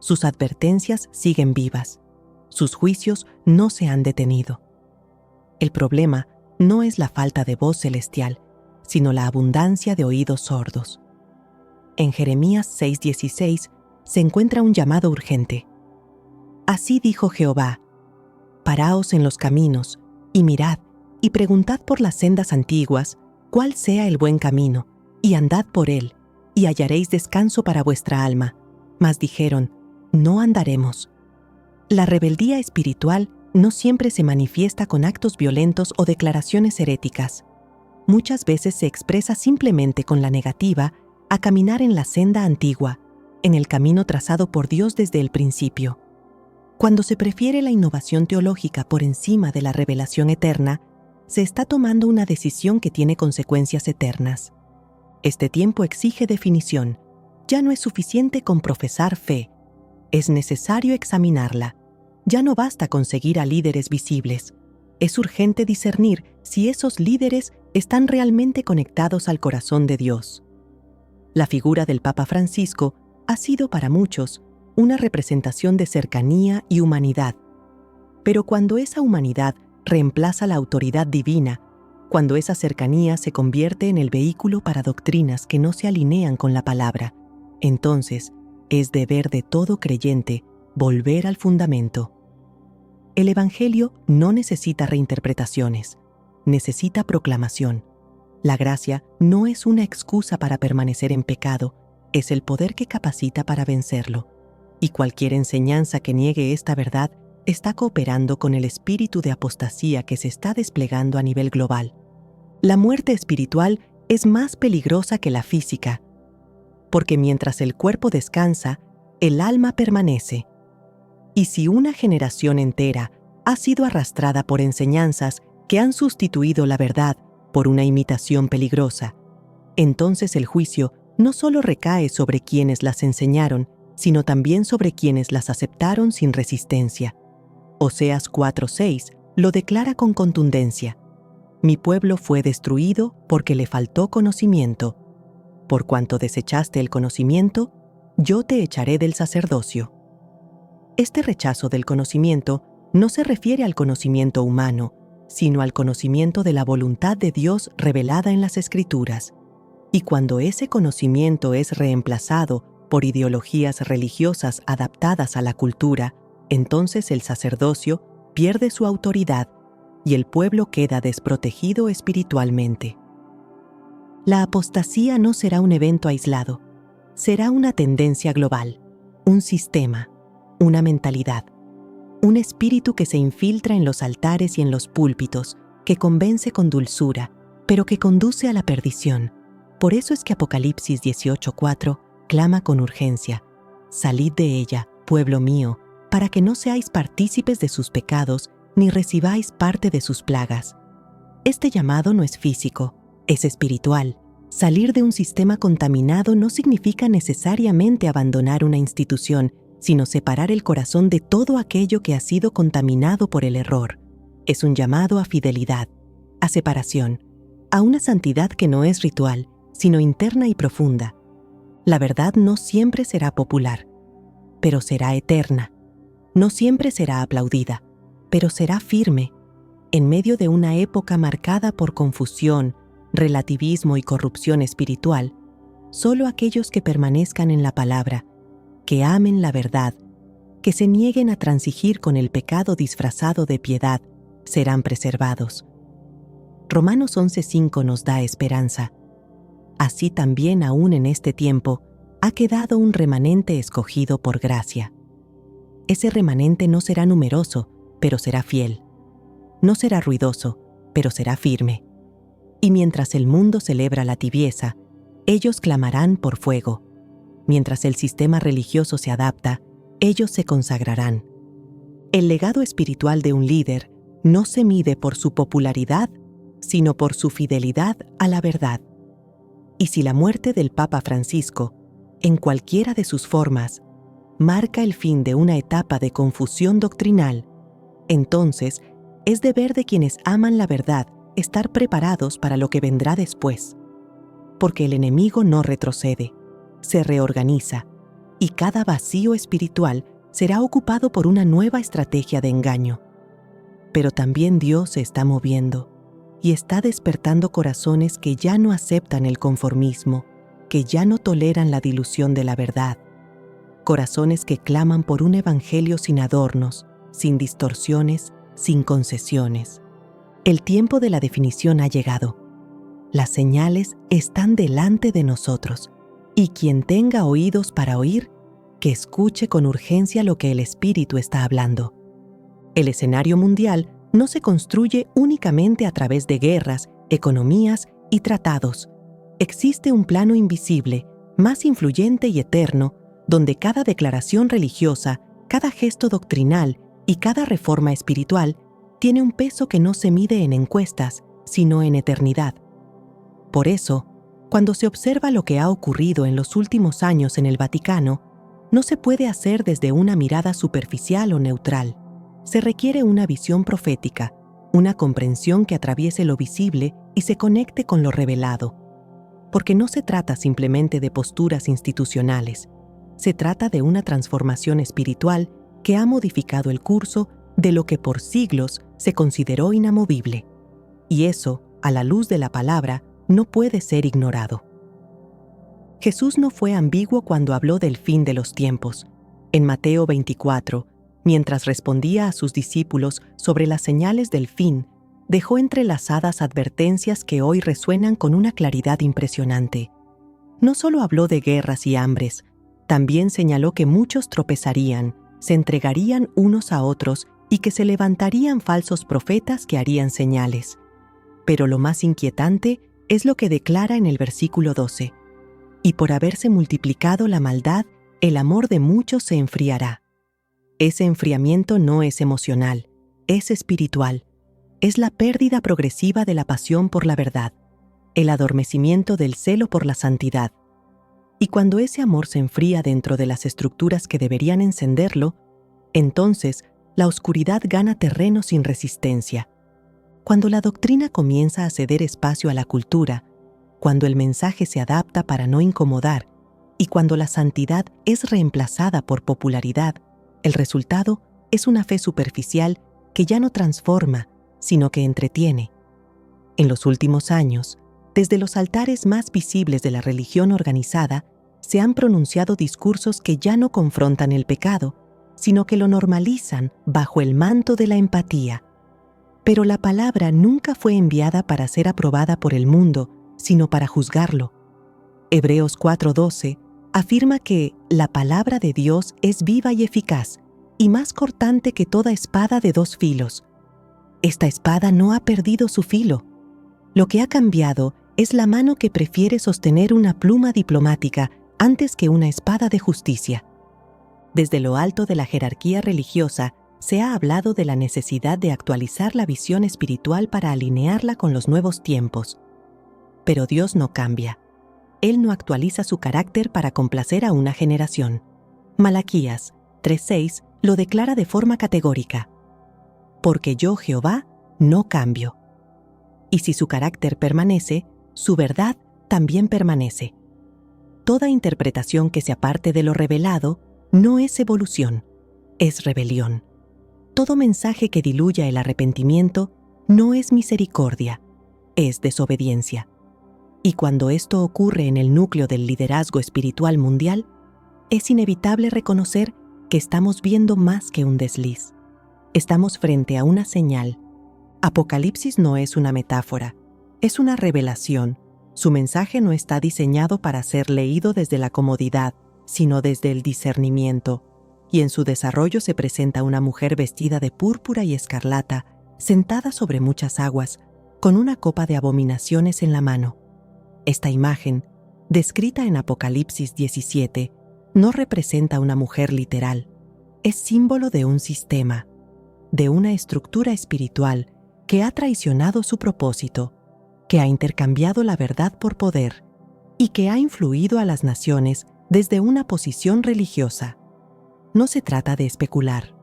sus advertencias siguen vivas, sus juicios no se han detenido. El problema no es la falta de voz celestial, sino la abundancia de oídos sordos. En Jeremías 6:16 se encuentra un llamado urgente. Así dijo Jehová: paraos en los caminos, y mirad, y preguntad por las sendas antiguas, cuál sea el buen camino, y andad por él, y hallaréis descanso para vuestra alma. Mas dijeron, no andaremos. La rebeldía espiritual no siempre se manifiesta con actos violentos o declaraciones heréticas. Muchas veces se expresa simplemente con la negativa a caminar en la senda antigua, en el camino trazado por Dios desde el principio. Cuando se prefiere la innovación teológica por encima de la revelación eterna, se está tomando una decisión que tiene consecuencias eternas. Este tiempo exige definición. Ya no es suficiente con profesar fe. Es necesario examinarla. Ya no basta con seguir a líderes visibles. Es urgente discernir si esos líderes están realmente conectados al corazón de Dios. La figura del Papa Francisco ha sido para muchos una representación de cercanía y humanidad. Pero cuando esa humanidad reemplaza la autoridad divina, cuando esa cercanía se convierte en el vehículo para doctrinas que no se alinean con la palabra, entonces es deber de todo creyente volver al fundamento. El Evangelio no necesita reinterpretaciones, necesita proclamación. La gracia no es una excusa para permanecer en pecado, es el poder que capacita para vencerlo. Y cualquier enseñanza que niegue esta verdad está cooperando con el espíritu de apostasía que se está desplegando a nivel global. La muerte espiritual es más peligrosa que la física, porque mientras el cuerpo descansa, el alma permanece. Y si una generación entera ha sido arrastrada por enseñanzas que han sustituido la verdad por una imitación peligrosa, entonces el juicio no solo recae sobre quienes las enseñaron, sino también sobre quienes las aceptaron sin resistencia. Oseas 4:6 lo declara con contundencia: mi pueblo fue destruido porque le faltó conocimiento. Por cuanto desechaste el conocimiento, yo te echaré del sacerdocio. Este rechazo del conocimiento no se refiere al conocimiento humano, sino al conocimiento de la voluntad de Dios revelada en las Escrituras. Y cuando ese conocimiento es reemplazado por ideologías religiosas adaptadas a la cultura, entonces el sacerdocio pierde su autoridad y el pueblo queda desprotegido espiritualmente. La apostasía no será un evento aislado, será una tendencia global, un sistema, una mentalidad, un espíritu que se infiltra en los altares y en los púlpitos, que convence con dulzura, pero que conduce a la perdición. Por eso es que Apocalipsis 18:4 clama con urgencia: salid de ella, pueblo mío, para que no seáis partícipes de sus pecados, ni recibáis parte de sus plagas. Este llamado no es físico, es espiritual. Salir de un sistema contaminado no significa necesariamente abandonar una institución, sino separar el corazón de todo aquello que ha sido contaminado por el error. Es un llamado a fidelidad, a separación, a una santidad que no es ritual, sino interna y profunda. La verdad no siempre será popular, pero será eterna. No siempre será aplaudida, pero será firme. En medio de una época marcada por confusión, relativismo y corrupción espiritual, solo aquellos que permanezcan en la palabra, que amen la verdad, que se nieguen a transigir con el pecado disfrazado de piedad serán preservados. Romanos 11:5 nos da esperanza. Así también aún en este tiempo ha quedado un remanente escogido por gracia. Ese remanente no será numeroso, pero será fiel. No será ruidoso, pero será firme. Y mientras el mundo celebra la tibieza, ellos clamarán por fuego. Mientras el sistema religioso se adapta, ellos se consagrarán. El legado espiritual de un líder no se mide por su popularidad, sino por su fidelidad a la verdad. Y si la muerte del Papa Francisco, en cualquiera de sus formas, marca el fin de una etapa de confusión doctrinal, entonces es deber de quienes aman la verdad estar preparados para lo que vendrá después. Porque el enemigo no retrocede, se reorganiza, y cada vacío espiritual será ocupado por una nueva estrategia de engaño. Pero también Dios se está moviendo y está despertando corazones que ya no aceptan el conformismo, que ya no toleran la dilución de la verdad. Corazones que claman por un evangelio sin adornos, sin distorsiones, sin concesiones. El tiempo de la definición ha llegado. Las señales están delante de nosotros, y quien tenga oídos para oír, que escuche con urgencia lo que el Espíritu está hablando. El escenario mundial no se construye únicamente a través de guerras, economías y tratados. Existe un plano invisible, más influyente y eterno, donde cada declaración religiosa, cada gesto doctrinal y cada reforma espiritual tiene un peso que no se mide en encuestas, sino en eternidad. Por eso, cuando se observa lo que ha ocurrido en los últimos años en el Vaticano, no se puede hacer desde una mirada superficial o neutral. Se requiere una visión profética, una comprensión que atraviese lo visible y se conecte con lo revelado. Porque no se trata simplemente de posturas institucionales, se trata de una transformación espiritual que ha modificado el curso de lo que por siglos se consideró inamovible. Y eso, a la luz de la palabra, no puede ser ignorado. Jesús no fue ambiguo cuando habló del fin de los tiempos. En Mateo 24, mientras respondía a sus discípulos sobre las señales del fin, dejó entrelazadas advertencias que hoy resuenan con una claridad impresionante. No solo habló de guerras y hambres, también señaló que muchos tropezarían, se entregarían unos a otros y que se levantarían falsos profetas que harían señales. Pero lo más inquietante es lo que declara en el versículo 12. Y por haberse multiplicado la maldad, el amor de muchos se enfriará. Ese enfriamiento no es emocional, es espiritual. Es la pérdida progresiva de la pasión por la verdad, el adormecimiento del celo por la santidad. Y cuando ese amor se enfría dentro de las estructuras que deberían encenderlo, entonces la oscuridad gana terreno sin resistencia. Cuando la doctrina comienza a ceder espacio a la cultura, cuando el mensaje se adapta para no incomodar y cuando la santidad es reemplazada por popularidad, el resultado es una fe superficial que ya no transforma, sino que entretiene. En los últimos años, desde los altares más visibles de la religión organizada, se han pronunciado discursos que ya no confrontan el pecado, sino que lo normalizan bajo el manto de la empatía. Pero la palabra nunca fue enviada para ser aprobada por el mundo, sino para juzgarlo. Hebreos 4:12 afirma que la palabra de Dios es viva y eficaz, y más cortante que toda espada de dos filos. Esta espada no ha perdido su filo. Lo que ha cambiado es la mano que prefiere sostener una pluma diplomática antes que una espada de justicia. Desde lo alto de la jerarquía religiosa, se ha hablado de la necesidad de actualizar la visión espiritual para alinearla con los nuevos tiempos. Pero Dios no cambia. Él no actualiza su carácter para complacer a una generación. Malaquías 3:6 lo declara de forma categórica. Porque yo, Jehová, no cambio. Y si su carácter permanece, su verdad también permanece. Toda interpretación que se aparte de lo revelado no es evolución, es rebelión. Todo mensaje que diluya el arrepentimiento no es misericordia, es desobediencia. Y cuando esto ocurre en el núcleo del liderazgo espiritual mundial, es inevitable reconocer que estamos viendo más que un desliz. Estamos frente a una señal. Apocalipsis no es una metáfora, es una revelación. Su mensaje no está diseñado para ser leído desde la comodidad, sino desde el discernimiento. Y en su desarrollo se presenta una mujer vestida de púrpura y escarlata, sentada sobre muchas aguas, con una copa de abominaciones en la mano. Esta imagen, descrita en Apocalipsis 17, no representa una mujer literal, es símbolo de un sistema, de una estructura espiritual que ha traicionado su propósito, que ha intercambiado la verdad por poder y que ha influido a las naciones desde una posición religiosa. No se trata de especular,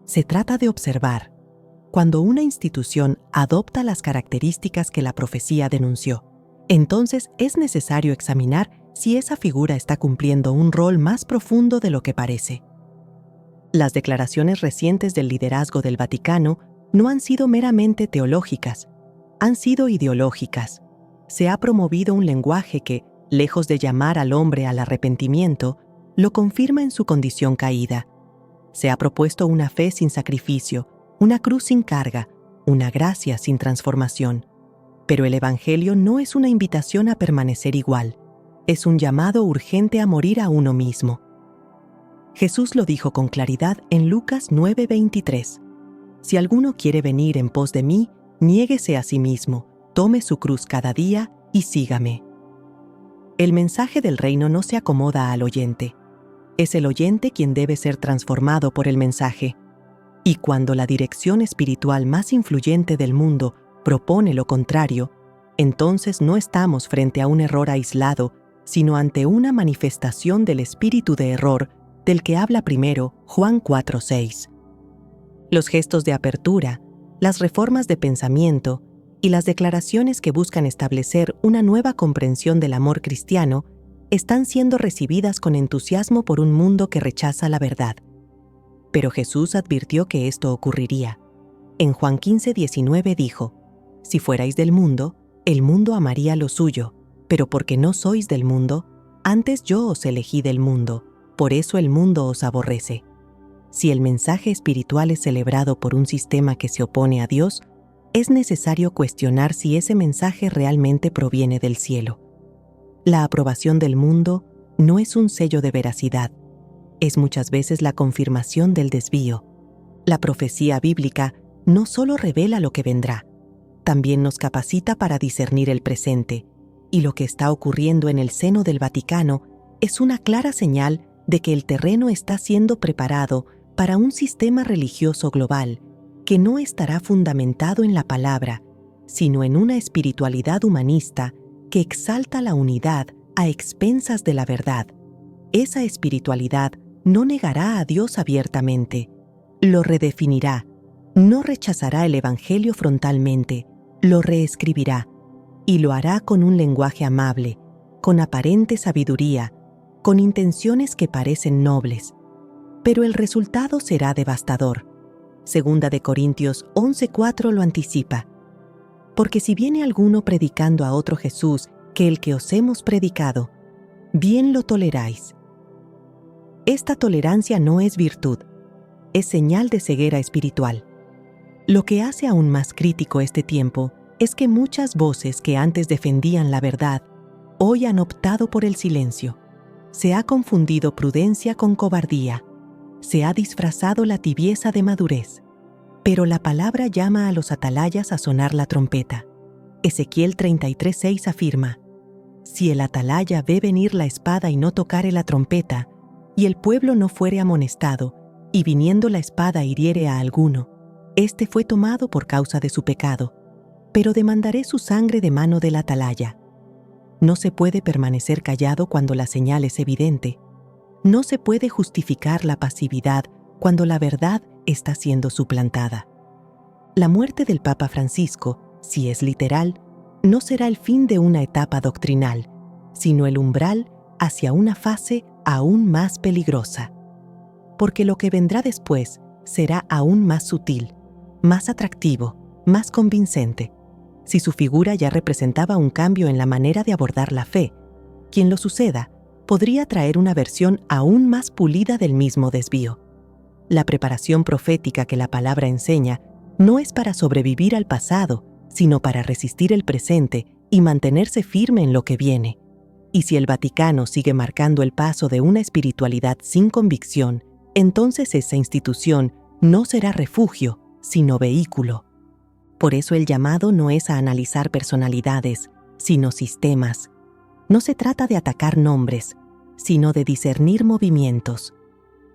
se trata de observar. Cuando una institución adopta las características que la profecía denunció, entonces es necesario examinar si esa figura está cumpliendo un rol más profundo de lo que parece. Las declaraciones recientes del liderazgo del Vaticano no han sido meramente teológicas, han sido ideológicas. Se ha promovido un lenguaje que, lejos de llamar al hombre al arrepentimiento, lo confirma en su condición caída. Se ha propuesto una fe sin sacrificio, una cruz sin carga, una gracia sin transformación. Pero el Evangelio no es una invitación a permanecer igual, es un llamado urgente a morir a uno mismo. Jesús lo dijo con claridad en Lucas 9:23. Si alguno quiere venir en pos de mí, niéguese a sí mismo, tome su cruz cada día y sígame. El mensaje del reino no se acomoda al oyente. Es el oyente quien debe ser transformado por el mensaje. Y cuando la dirección espiritual más influyente del mundo propone lo contrario, entonces no estamos frente a un error aislado, sino ante una manifestación del espíritu de error del que habla primero Juan 4:6. Los gestos de apertura, las reformas de pensamiento y las declaraciones que buscan establecer una nueva comprensión del amor cristiano están siendo recibidas con entusiasmo por un mundo que rechaza la verdad. Pero Jesús advirtió que esto ocurriría. En Juan 15:19 dijo: «Si fuerais del mundo, el mundo amaría lo suyo, pero porque no sois del mundo, antes yo os elegí del mundo, por eso el mundo os aborrece». Si el mensaje espiritual es celebrado por un sistema que se opone a Dios, es necesario cuestionar si ese mensaje realmente proviene del cielo. La aprobación del mundo no es un sello de veracidad, es muchas veces la confirmación del desvío. La profecía bíblica no solo revela lo que vendrá, también nos capacita para discernir el presente, y lo que está ocurriendo en el seno del Vaticano es una clara señal de que el terreno está siendo preparado para un sistema religioso global que no estará fundamentado en la palabra, sino en una espiritualidad humanista que exalta la unidad a expensas de la verdad. Esa espiritualidad no negará a Dios abiertamente, lo redefinirá, no rechazará el Evangelio frontalmente, lo reescribirá, y lo hará con un lenguaje amable, con aparente sabiduría, con intenciones que parecen nobles. Pero el resultado será devastador. Segunda de Corintios 11:4 lo anticipa. Porque si viene alguno predicando a otro Jesús que el que os hemos predicado, bien lo toleráis. Esta tolerancia no es virtud, es señal de ceguera espiritual. Lo que hace aún más crítico este tiempo es que muchas voces que antes defendían la verdad, hoy han optado por el silencio. Se ha confundido prudencia con cobardía. Se ha disfrazado la tibieza de madurez. Pero la palabra llama a los atalayas a sonar la trompeta. Ezequiel 33:6 afirma: «Si el atalaya ve venir la espada y no tocare la trompeta, y el pueblo no fuere amonestado, y viniendo la espada hiriere a alguno, éste fue tomado por causa de su pecado, pero demandaré su sangre de mano del atalaya». No se puede permanecer callado cuando la señal es evidente. No se puede justificar la pasividad cuando la verdad está siendo suplantada. La muerte del Papa Francisco, si es literal, no será el fin de una etapa doctrinal, sino el umbral hacia una fase aún más peligrosa. Porque lo que vendrá después será aún más sutil, más atractivo, más convincente. Si su figura ya representaba un cambio en la manera de abordar la fe, quien lo suceda podría traer una versión aún más pulida del mismo desvío. La preparación profética que la palabra enseña no es para sobrevivir al pasado, sino para resistir el presente y mantenerse firme en lo que viene. Y si el Vaticano sigue marcando el paso de una espiritualidad sin convicción, entonces esa institución no será refugio, sino vehículo. Por eso el llamado no es a analizar personalidades, sino sistemas. No se trata de atacar nombres, sino de discernir movimientos.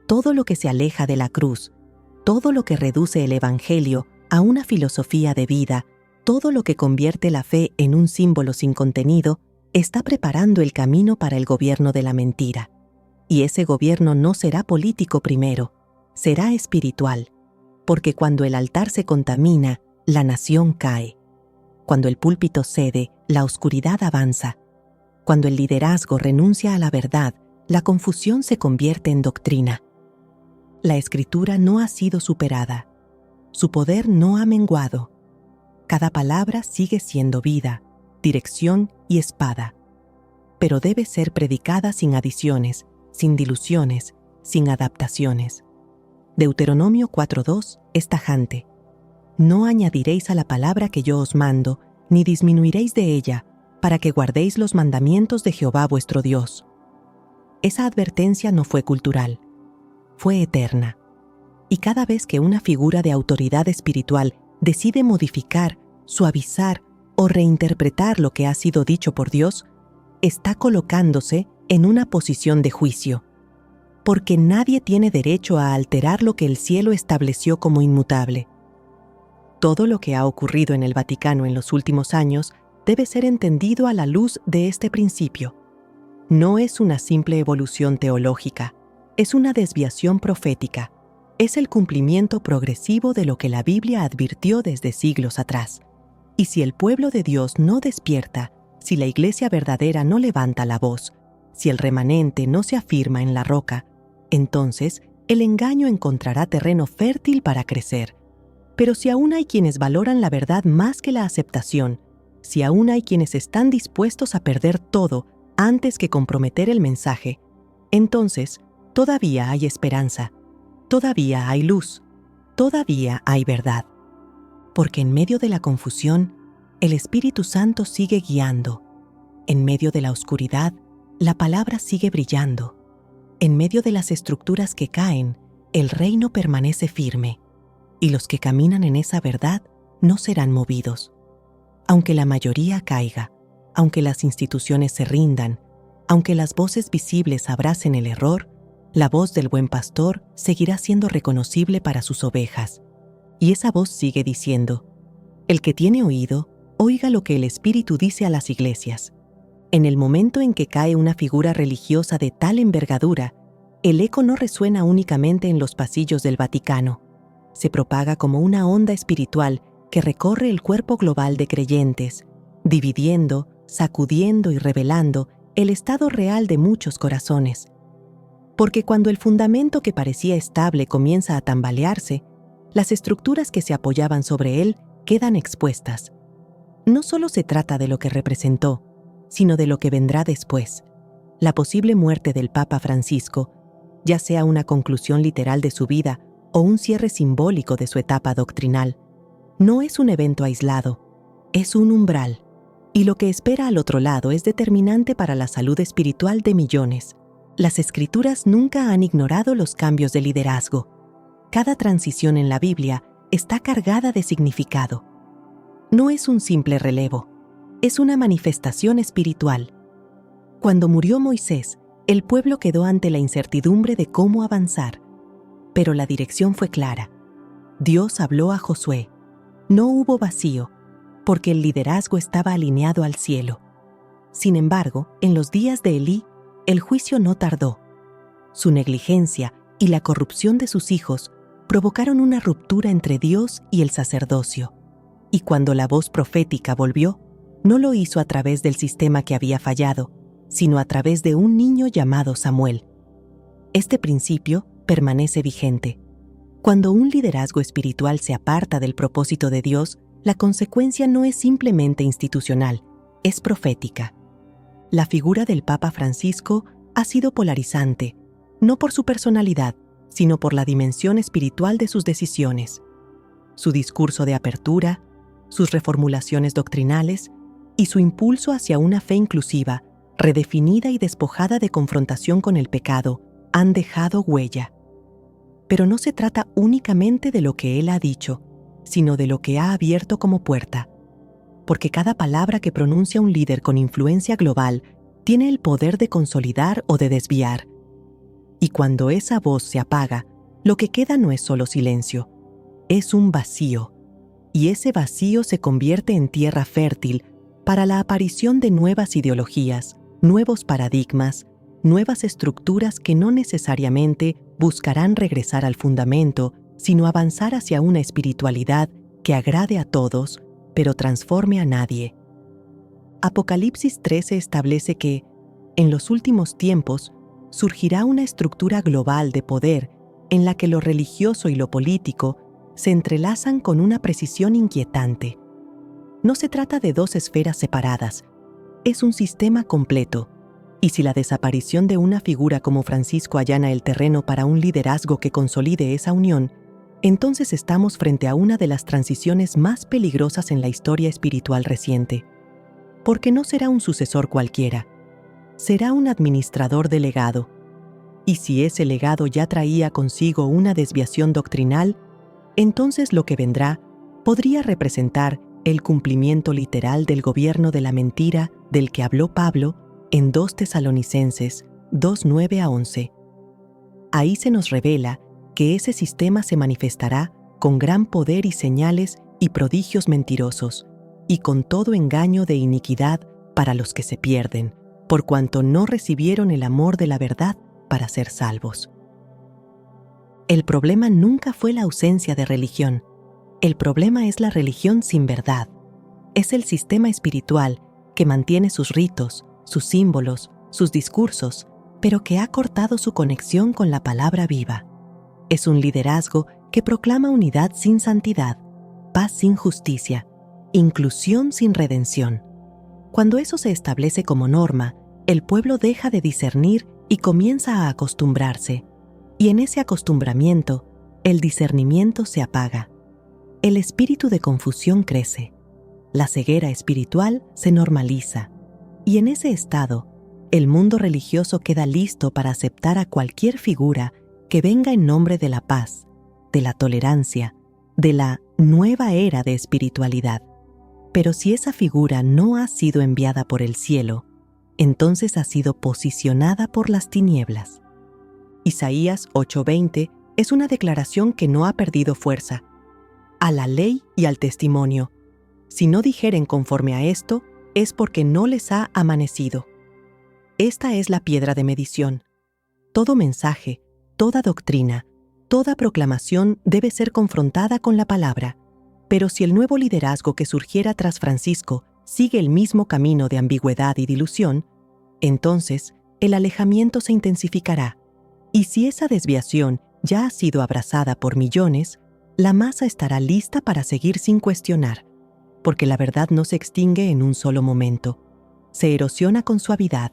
Todo lo que se aleja de la cruz, todo lo que reduce el Evangelio a una filosofía de vida, todo lo que convierte la fe en un símbolo sin contenido, está preparando el camino para el gobierno de la mentira. Y ese gobierno no será político primero, será espiritual, porque cuando el altar se contamina, la nación cae. Cuando el púlpito cede, la oscuridad avanza. Cuando el liderazgo renuncia a la verdad, la confusión se convierte en doctrina. La Escritura no ha sido superada. Su poder no ha menguado. Cada palabra sigue siendo vida, dirección y espada. Pero debe ser predicada sin adiciones, sin diluciones, sin adaptaciones. Deuteronomio 4:2 es tajante. No añadiréis a la palabra que yo os mando, ni disminuiréis de ella, para que guardéis los mandamientos de Jehová vuestro Dios. Esa advertencia no fue cultural, fue eterna. Y cada vez que una figura de autoridad espiritual decide modificar, suavizar o reinterpretar lo que ha sido dicho por Dios, está colocándose en una posición de juicio, porque nadie tiene derecho a alterar lo que el cielo estableció como inmutable. Todo lo que ha ocurrido en el Vaticano en los últimos años debe ser entendido a la luz de este principio. No es una simple evolución teológica, es una desviación profética, es el cumplimiento progresivo de lo que la Biblia advirtió desde siglos atrás. Y si el pueblo de Dios no despierta, si la iglesia verdadera no levanta la voz, si el remanente no se afirma en la roca, entonces el engaño encontrará terreno fértil para crecer. Pero si aún hay quienes valoran la verdad más que la aceptación, si aún hay quienes están dispuestos a perder todo antes que comprometer el mensaje, entonces todavía hay esperanza, todavía hay luz, todavía hay verdad. Porque en medio de la confusión, el Espíritu Santo sigue guiando. En medio de la oscuridad, la palabra sigue brillando. En medio de las estructuras que caen, el reino permanece firme. Y los que caminan en esa verdad no serán movidos. Aunque la mayoría caiga, aunque las instituciones se rindan, aunque las voces visibles abracen el error, la voz del buen pastor seguirá siendo reconocible para sus ovejas. Y esa voz sigue diciendo: el que tiene oído, oiga lo que el Espíritu dice a las iglesias. En el momento en que cae una figura religiosa de tal envergadura, el eco no resuena únicamente en los pasillos del Vaticano. Se propaga como una onda espiritual que recorre el cuerpo global de creyentes, dividiendo, sacudiendo y revelando el estado real de muchos corazones. Porque cuando el fundamento que parecía estable comienza a tambalearse, las estructuras que se apoyaban sobre él quedan expuestas. No solo se trata de lo que representó, sino de lo que vendrá después. La posible muerte del Papa Francisco, ya sea una conclusión literal de su vida o un cierre simbólico de su etapa doctrinal, no es un evento aislado, es un umbral, y lo que espera al otro lado es determinante para la salud espiritual de millones. Las Escrituras nunca han ignorado los cambios de liderazgo. Cada transición en la Biblia está cargada de significado. No es un simple relevo, es una manifestación espiritual. Cuando murió Moisés, el pueblo quedó ante la incertidumbre de cómo avanzar. Pero la dirección fue clara. Dios habló a Josué. No hubo vacío, porque el liderazgo estaba alineado al cielo. Sin embargo, en los días de Elí, el juicio no tardó. Su negligencia y la corrupción de sus hijos provocaron una ruptura entre Dios y el sacerdocio. Y cuando la voz profética volvió, no lo hizo a través del sistema que había fallado, sino a través de un niño llamado Samuel. Este principio permanece vigente. Cuando un liderazgo espiritual se aparta del propósito de Dios, la consecuencia no es simplemente institucional, es profética. La figura del Papa Francisco ha sido polarizante, no por su personalidad, sino por la dimensión espiritual de sus decisiones, su discurso de apertura, sus reformulaciones doctrinales y su impulso hacia una fe inclusiva, redefinida y despojada de confrontación con el pecado, han dejado huella. Pero no se trata únicamente de lo que él ha dicho, sino de lo que ha abierto como puerta. Porque cada palabra que pronuncia un líder con influencia global tiene el poder de consolidar o de desviar. Y cuando esa voz se apaga, lo que queda no es solo silencio, es un vacío. Y ese vacío se convierte en tierra fértil para la aparición de nuevas ideologías, nuevos paradigmas, nuevas estructuras que no necesariamente buscarán regresar al fundamento, sino avanzar hacia una espiritualidad que agrade a todos, pero transforme a nadie. Apocalipsis 13 establece que, en los últimos tiempos, surgirá una estructura global de poder en la que lo religioso y lo político se entrelazan con una precisión inquietante. No se trata de dos esferas separadas, es un sistema completo, y si la desaparición de una figura como Francisco allana el terreno para un liderazgo que consolide esa unión, entonces estamos frente a una de las transiciones más peligrosas en la historia espiritual reciente. Porque no será un sucesor cualquiera, será un administrador de legado. Y si ese legado ya traía consigo una desviación doctrinal, entonces lo que vendrá podría representar el cumplimiento literal del gobierno de la mentira del que habló Pablo en 2 Tesalonicenses 2:9-11. Ahí se nos revela que ese sistema se manifestará con gran poder y señales y prodigios mentirosos, y con todo engaño de iniquidad para los que se pierden, por cuanto no recibieron el amor de la verdad para ser salvos. El problema nunca fue la ausencia de religión. El problema es la religión sin verdad. Es el sistema espiritual que mantiene sus ritos, sus símbolos, sus discursos, pero que ha cortado su conexión con la palabra viva. Es un liderazgo que proclama unidad sin santidad, paz sin justicia, inclusión sin redención. Cuando eso se establece como norma, el pueblo deja de discernir y comienza a acostumbrarse. Y en ese acostumbramiento, el discernimiento se apaga. El espíritu de confusión crece. La ceguera espiritual se normaliza. Y en ese estado, el mundo religioso queda listo para aceptar a cualquier figura que venga en nombre de la paz, de la tolerancia, de la nueva era de espiritualidad. Pero si esa figura no ha sido enviada por el cielo, entonces ha sido posicionada por las tinieblas. Isaías 8:20 es una declaración que no ha perdido fuerza. A la ley y al testimonio. Si no dijeren conforme a esto, es porque no les ha amanecido. Esta es la piedra de medición. Todo mensaje, toda doctrina, toda proclamación debe ser confrontada con la palabra. Pero si el nuevo liderazgo que surgiera tras Francisco sigue el mismo camino de ambigüedad y dilución, entonces el alejamiento se intensificará. Y si esa desviación ya ha sido abrazada por millones, la masa estará lista para seguir sin cuestionar, porque la verdad no se extingue en un solo momento. Se erosiona con suavidad,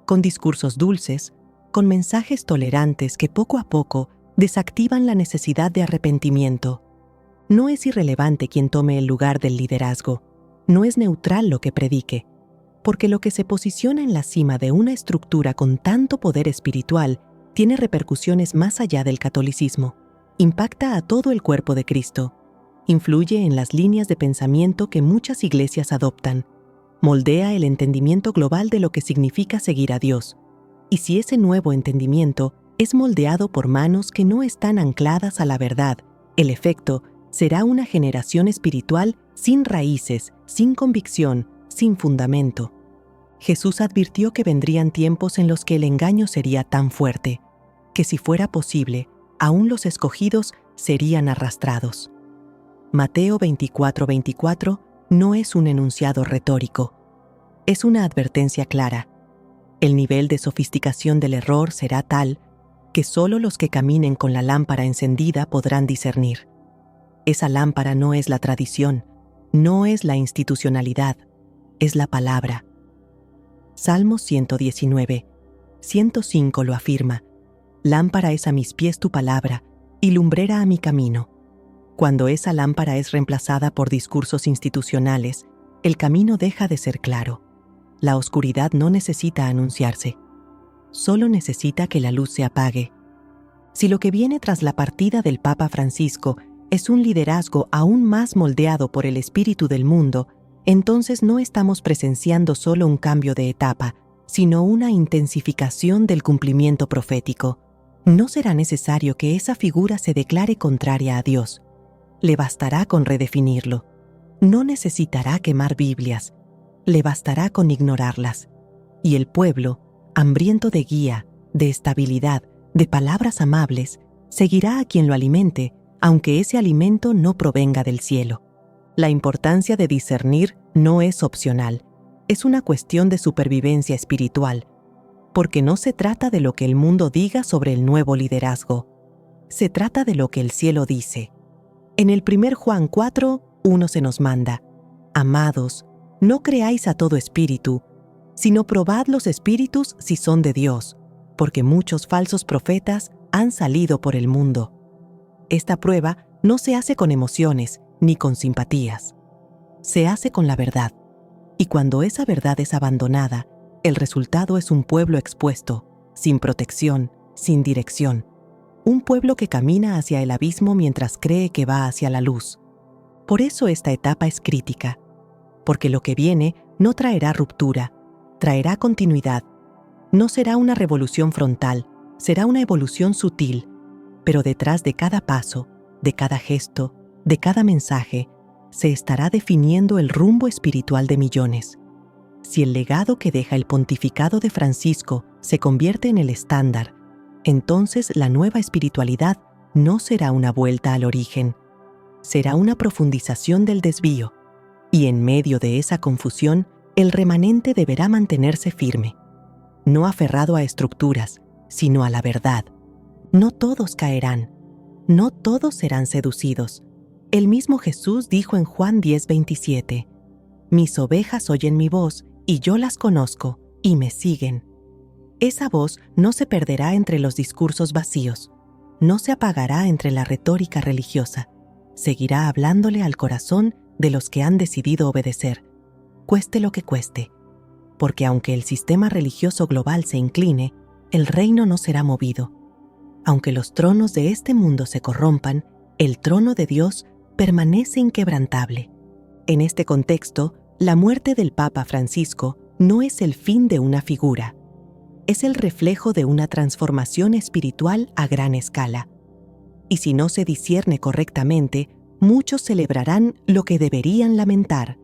con discursos dulces, con mensajes tolerantes que poco a poco desactivan la necesidad de arrepentimiento. No es irrelevante quien tome el lugar del liderazgo, no es neutral lo que predique, porque lo que se posiciona en la cima de una estructura con tanto poder espiritual tiene repercusiones más allá del catolicismo, impacta a todo el cuerpo de Cristo, influye en las líneas de pensamiento que muchas iglesias adoptan, moldea el entendimiento global de lo que significa seguir a Dios. Y si ese nuevo entendimiento es moldeado por manos que no están ancladas a la verdad, el efecto será una generación espiritual sin raíces, sin convicción, sin fundamento. Jesús advirtió que vendrían tiempos en los que el engaño sería tan fuerte, que si fuera posible, aún los escogidos serían arrastrados. Mateo 24:24 no es un enunciado retórico, es una advertencia clara. El nivel de sofisticación del error será tal que solo los que caminen con la lámpara encendida podrán discernir. Esa lámpara no es la tradición, no es la institucionalidad, es la palabra. Salmo 119, 105 lo afirma: Lámpara es a mis pies tu palabra y lumbrera a mi camino. Cuando esa lámpara es reemplazada por discursos institucionales, el camino deja de ser claro. La oscuridad no necesita anunciarse. Solo necesita que la luz se apague. Si lo que viene tras la partida del Papa Francisco es un liderazgo aún más moldeado por el espíritu del mundo, entonces no estamos presenciando solo un cambio de etapa, sino una intensificación del cumplimiento profético. No será necesario que esa figura se declare contraria a Dios. Le bastará con redefinirlo. No necesitará quemar Biblias. Le bastará con ignorarlas. Y el pueblo, hambriento de guía, de estabilidad, de palabras amables, seguirá a quien lo alimente, aunque ese alimento no provenga del cielo. La importancia de discernir no es opcional, es una cuestión de supervivencia espiritual, porque no se trata de lo que el mundo diga sobre el nuevo liderazgo, se trata de lo que el cielo dice. En el 1 Juan 4:1 se nos manda: Amados, no creáis a todo espíritu, sino probad los espíritus si son de Dios, porque muchos falsos profetas han salido por el mundo. Esta prueba no se hace con emociones ni con simpatías. Se hace con la verdad. Y cuando esa verdad es abandonada, el resultado es un pueblo expuesto, sin protección, sin dirección. Un pueblo que camina hacia el abismo mientras cree que va hacia la luz. Por eso esta etapa es crítica, porque lo que viene no traerá ruptura, traerá continuidad. No será una revolución frontal, será una evolución sutil, pero detrás de cada paso, de cada gesto, de cada mensaje, se estará definiendo el rumbo espiritual de millones. Si el legado que deja el pontificado de Francisco se convierte en el estándar, entonces la nueva espiritualidad no será una vuelta al origen, será una profundización del desvío, y en medio de esa confusión, el remanente deberá mantenerse firme, no aferrado a estructuras, sino a la verdad. No todos caerán, no todos serán seducidos. El mismo Jesús dijo en Juan 10:27, Mis ovejas oyen mi voz, y yo las conozco, y me siguen. Esa voz no se perderá entre los discursos vacíos, no se apagará entre la retórica religiosa, seguirá hablándole al corazón de los que han decidido obedecer, cueste lo que cueste, porque aunque el sistema religioso global se incline, el reino no será movido. Aunque los tronos de este mundo se corrompan, el trono de Dios permanece inquebrantable. En este contexto, la muerte del Papa Francisco no es el fin de una figura, es el reflejo de una transformación espiritual a gran escala. Y si no se discierne correctamente, muchos celebrarán lo que deberían lamentar,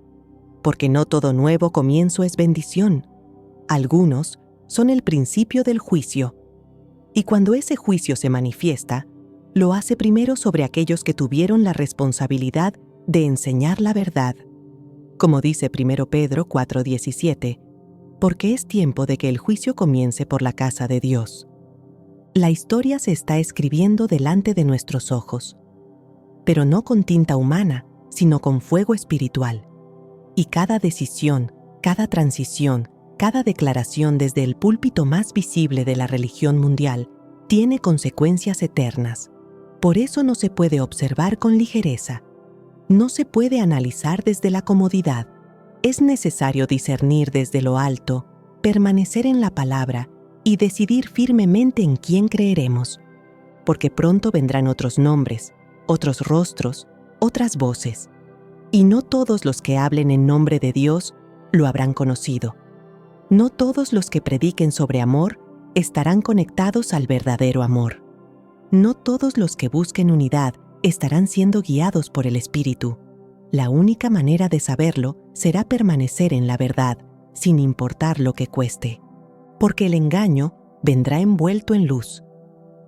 porque no todo nuevo comienzo es bendición. Algunos son el principio del juicio, y cuando ese juicio se manifiesta, lo hace primero sobre aquellos que tuvieron la responsabilidad de enseñar la verdad. Como dice 1 Pedro 4:17, porque es tiempo de que el juicio comience por la casa de Dios. La historia se está escribiendo delante de nuestros ojos, pero no con tinta humana, sino con fuego espiritual. Y cada decisión, cada transición, cada declaración desde el púlpito más visible de la religión mundial tiene consecuencias eternas. Por eso no se puede observar con ligereza. No se puede analizar desde la comodidad. Es necesario discernir desde lo alto, permanecer en la palabra y decidir firmemente en quién creeremos, porque pronto vendrán otros nombres, otros rostros, otras voces, y no todos los que hablen en nombre de Dios lo habrán conocido. No todos los que prediquen sobre amor estarán conectados al verdadero amor. No todos los que busquen unidad estarán siendo guiados por el Espíritu. La única manera de saberlo será permanecer en la verdad, sin importar lo que cueste. Porque el engaño vendrá envuelto en luz.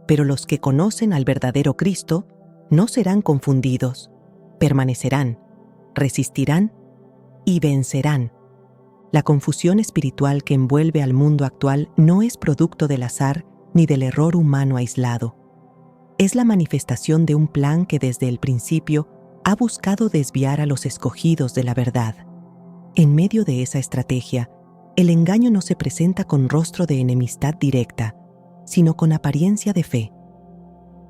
Pero los que conocen al verdadero Cristo no serán confundidos, permanecerán, resistirán y vencerán. La confusión espiritual que envuelve al mundo actual no es producto del azar ni del error humano aislado. Es la manifestación de un plan que desde el principio ha buscado desviar a los escogidos de la verdad. En medio de esa estrategia, el engaño no se presenta con rostro de enemistad directa, sino con apariencia de fe.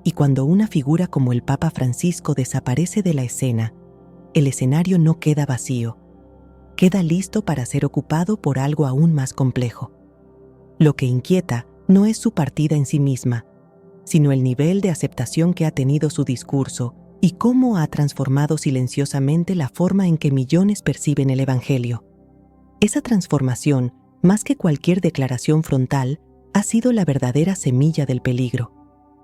Y cuando una figura como el Papa Francisco desaparece de la escena, el escenario no queda vacío, queda listo para ser ocupado por algo aún más complejo. Lo que inquieta no es su partida en sí misma, sino el nivel de aceptación que ha tenido su discurso y cómo ha transformado silenciosamente la forma en que millones perciben el Evangelio. Esa transformación, más que cualquier declaración frontal, ha sido la verdadera semilla del peligro.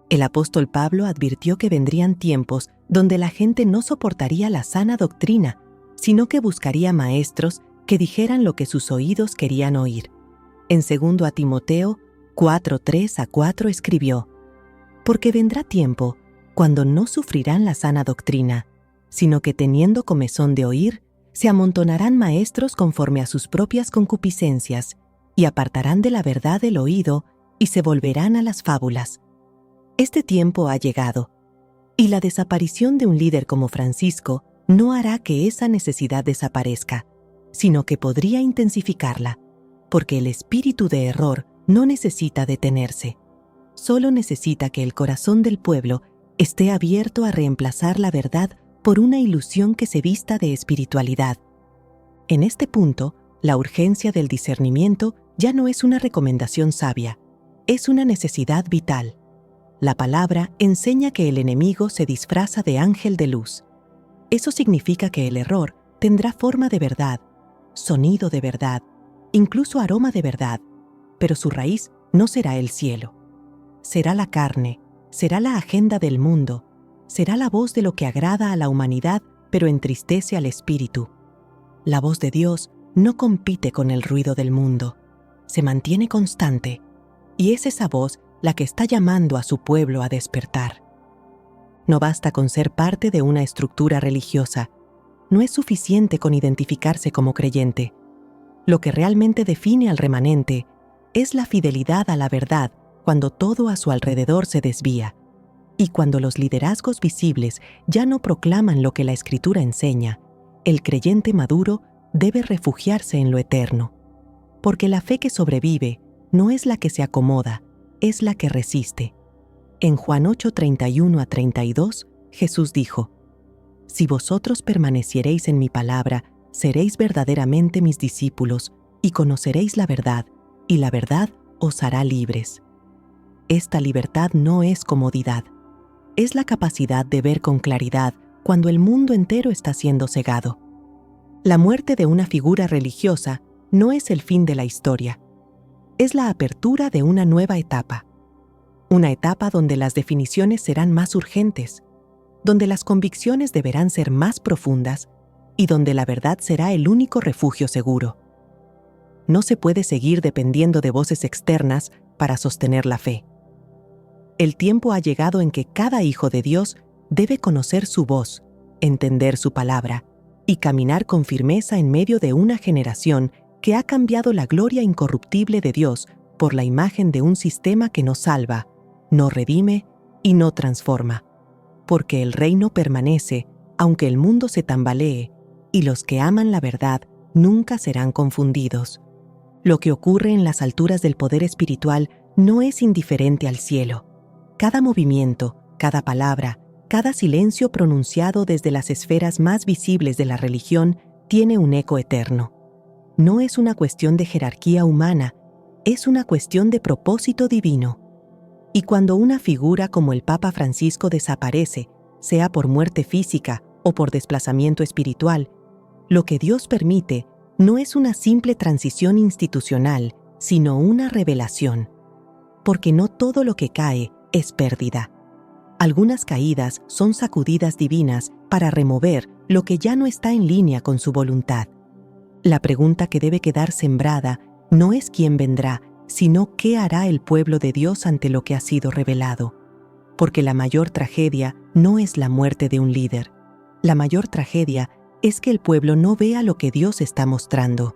El apóstol Pablo advirtió que vendrían tiempos donde la gente no soportaría la sana doctrina, sino que buscaría maestros que dijeran lo que sus oídos querían oír. En 2 Timoteo 4:3-4 escribió: «Porque vendrá tiempo cuando no sufrirán la sana doctrina, sino que teniendo comezón de oír, se amontonarán maestros conforme a sus propias concupiscencias, y apartarán de la verdad el oído, y se volverán a las fábulas». Este tiempo ha llegado, y la desaparición de un líder como Francisco no hará que esa necesidad desaparezca, sino que podría intensificarla, porque el espíritu de error no necesita detenerse. Solo necesita que el corazón del pueblo esté abierto a reemplazar la verdad por una ilusión que se vista de espiritualidad. En este punto, la urgencia del discernimiento ya no es una recomendación sabia, es una necesidad vital. La palabra enseña que el enemigo se disfraza de ángel de luz. Eso significa que el error tendrá forma de verdad, sonido de verdad, incluso aroma de verdad, pero su raíz no será el cielo. Será la carne, será la agenda del mundo, será la voz de lo que agrada a la humanidad pero entristece al espíritu. La voz de Dios no compite con el ruido del mundo, se mantiene constante, y es esa voz la que está llamando a su pueblo a despertar. No basta con ser parte de una estructura religiosa, no es suficiente con identificarse como creyente. Lo que realmente define al remanente es la fidelidad a la verdad cuando todo a su alrededor se desvía, y cuando los liderazgos visibles ya no proclaman lo que la Escritura enseña. El creyente maduro debe refugiarse en lo eterno, porque la fe que sobrevive no es la que se acomoda, es la que resiste. En Juan 8:31-32, Jesús dijo: «Si vosotros permaneciereis en mi palabra, seréis verdaderamente mis discípulos, y conoceréis la verdad, y la verdad os hará libres». Esta libertad no es comodidad, es la capacidad de ver con claridad cuando el mundo entero está siendo cegado. La muerte de una figura religiosa no es el fin de la historia, es la apertura de una nueva etapa. Una etapa donde las definiciones serán más urgentes, donde las convicciones deberán ser más profundas y donde la verdad será el único refugio seguro. No se puede seguir dependiendo de voces externas para sostener la fe. El tiempo ha llegado en que cada hijo de Dios debe conocer su voz, entender su palabra y caminar con firmeza en medio de una generación que ha cambiado la gloria incorruptible de Dios por la imagen de un sistema que no salva, no redime y no transforma. Porque el reino permanece, aunque el mundo se tambalee, y los que aman la verdad nunca serán confundidos. Lo que ocurre en las alturas del poder espiritual no es indiferente al cielo. Cada movimiento, cada palabra, cada silencio pronunciado desde las esferas más visibles de la religión tiene un eco eterno. No es una cuestión de jerarquía humana, es una cuestión de propósito divino. Y cuando una figura como el Papa Francisco desaparece, sea por muerte física o por desplazamiento espiritual, lo que Dios permite no es una simple transición institucional, sino una revelación. Porque no todo lo que cae es pérdida. Algunas caídas son sacudidas divinas para remover lo que ya no está en línea con su voluntad. La pregunta que debe quedar sembrada no es quién vendrá, sino qué hará el pueblo de Dios ante lo que ha sido revelado. Porque la mayor tragedia no es la muerte de un líder. La mayor tragedia es que el pueblo no vea lo que Dios está mostrando.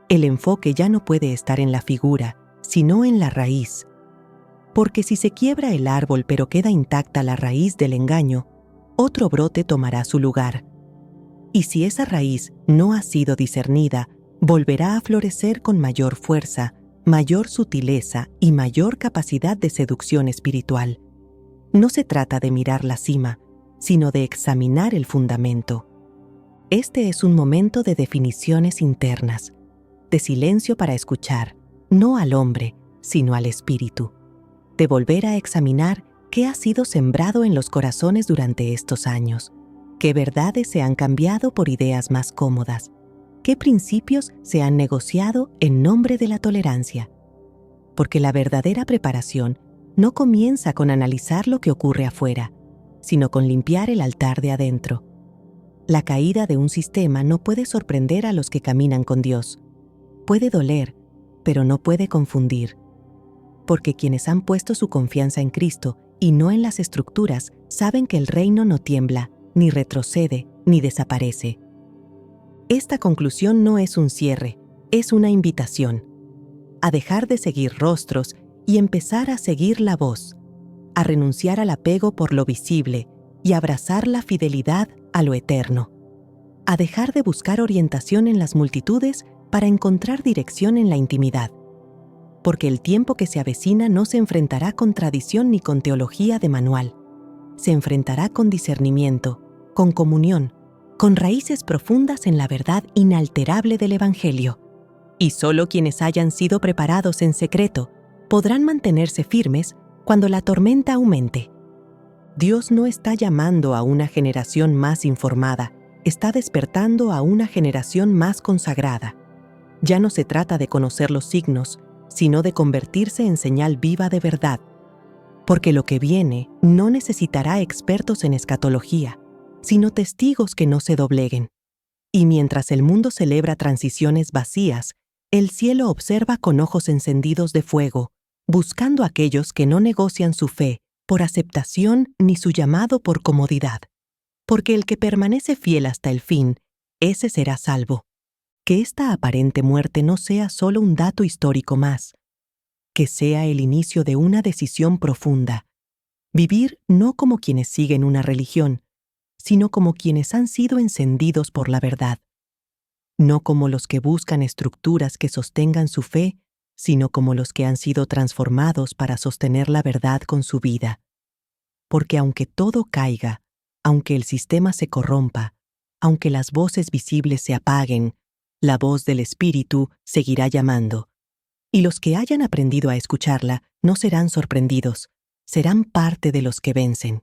El enfoque ya no puede estar en la figura, sino en la raíz. Porque si se quiebra el árbol pero queda intacta la raíz del engaño, otro brote tomará su lugar. Y si esa raíz no ha sido discernida, volverá a florecer con mayor fuerza, mayor sutileza y mayor capacidad de seducción espiritual. No se trata de mirar la cima, sino de examinar el fundamento. Este es un momento de definiciones internas, de silencio para escuchar, no al hombre, sino al espíritu, de volver a examinar qué ha sido sembrado en los corazones durante estos años, qué verdades se han cambiado por ideas más cómodas, qué principios se han negociado en nombre de la tolerancia. Porque la verdadera preparación no comienza con analizar lo que ocurre afuera, sino con limpiar el altar de adentro. La caída de un sistema no puede sorprender a los que caminan con Dios. Puede doler, pero no puede confundir. Porque quienes han puesto su confianza en Cristo y no en las estructuras saben que el reino no tiembla, ni retrocede, ni desaparece. Esta conclusión no es un cierre, es una invitación a dejar de seguir rostros y empezar a seguir la voz, a renunciar al apego por lo visible y abrazar la fidelidad a lo eterno, a dejar de buscar orientación en las multitudes para encontrar dirección en la intimidad, porque el tiempo que se avecina no se enfrentará con tradición ni con teología de manual, se enfrentará con discernimiento, con comunión, con raíces profundas en la verdad inalterable del Evangelio. Y solo quienes hayan sido preparados en secreto podrán mantenerse firmes cuando la tormenta aumente. Dios no está llamando a una generación más informada, está despertando a una generación más consagrada. Ya no se trata de conocer los signos, sino de convertirse en señal viva de verdad, porque lo que viene no necesitará expertos en escatología, sino testigos que no se dobleguen. Y mientras el mundo celebra transiciones vacías, el cielo observa con ojos encendidos de fuego, buscando a aquellos que no negocian su fe por aceptación ni su llamado por comodidad. Porque el que permanece fiel hasta el fin, ese será salvo. Que esta aparente muerte no sea solo un dato histórico más, que sea el inicio de una decisión profunda. Vivir no como quienes siguen una religión, sino como quienes han sido encendidos por la verdad. No como los que buscan estructuras que sostengan su fe, sino como los que han sido transformados para sostener la verdad con su vida. Porque aunque todo caiga, aunque el sistema se corrompa, aunque las voces visibles se apaguen, la voz del Espíritu seguirá llamando. Y los que hayan aprendido a escucharla no serán sorprendidos, serán parte de los que vencen.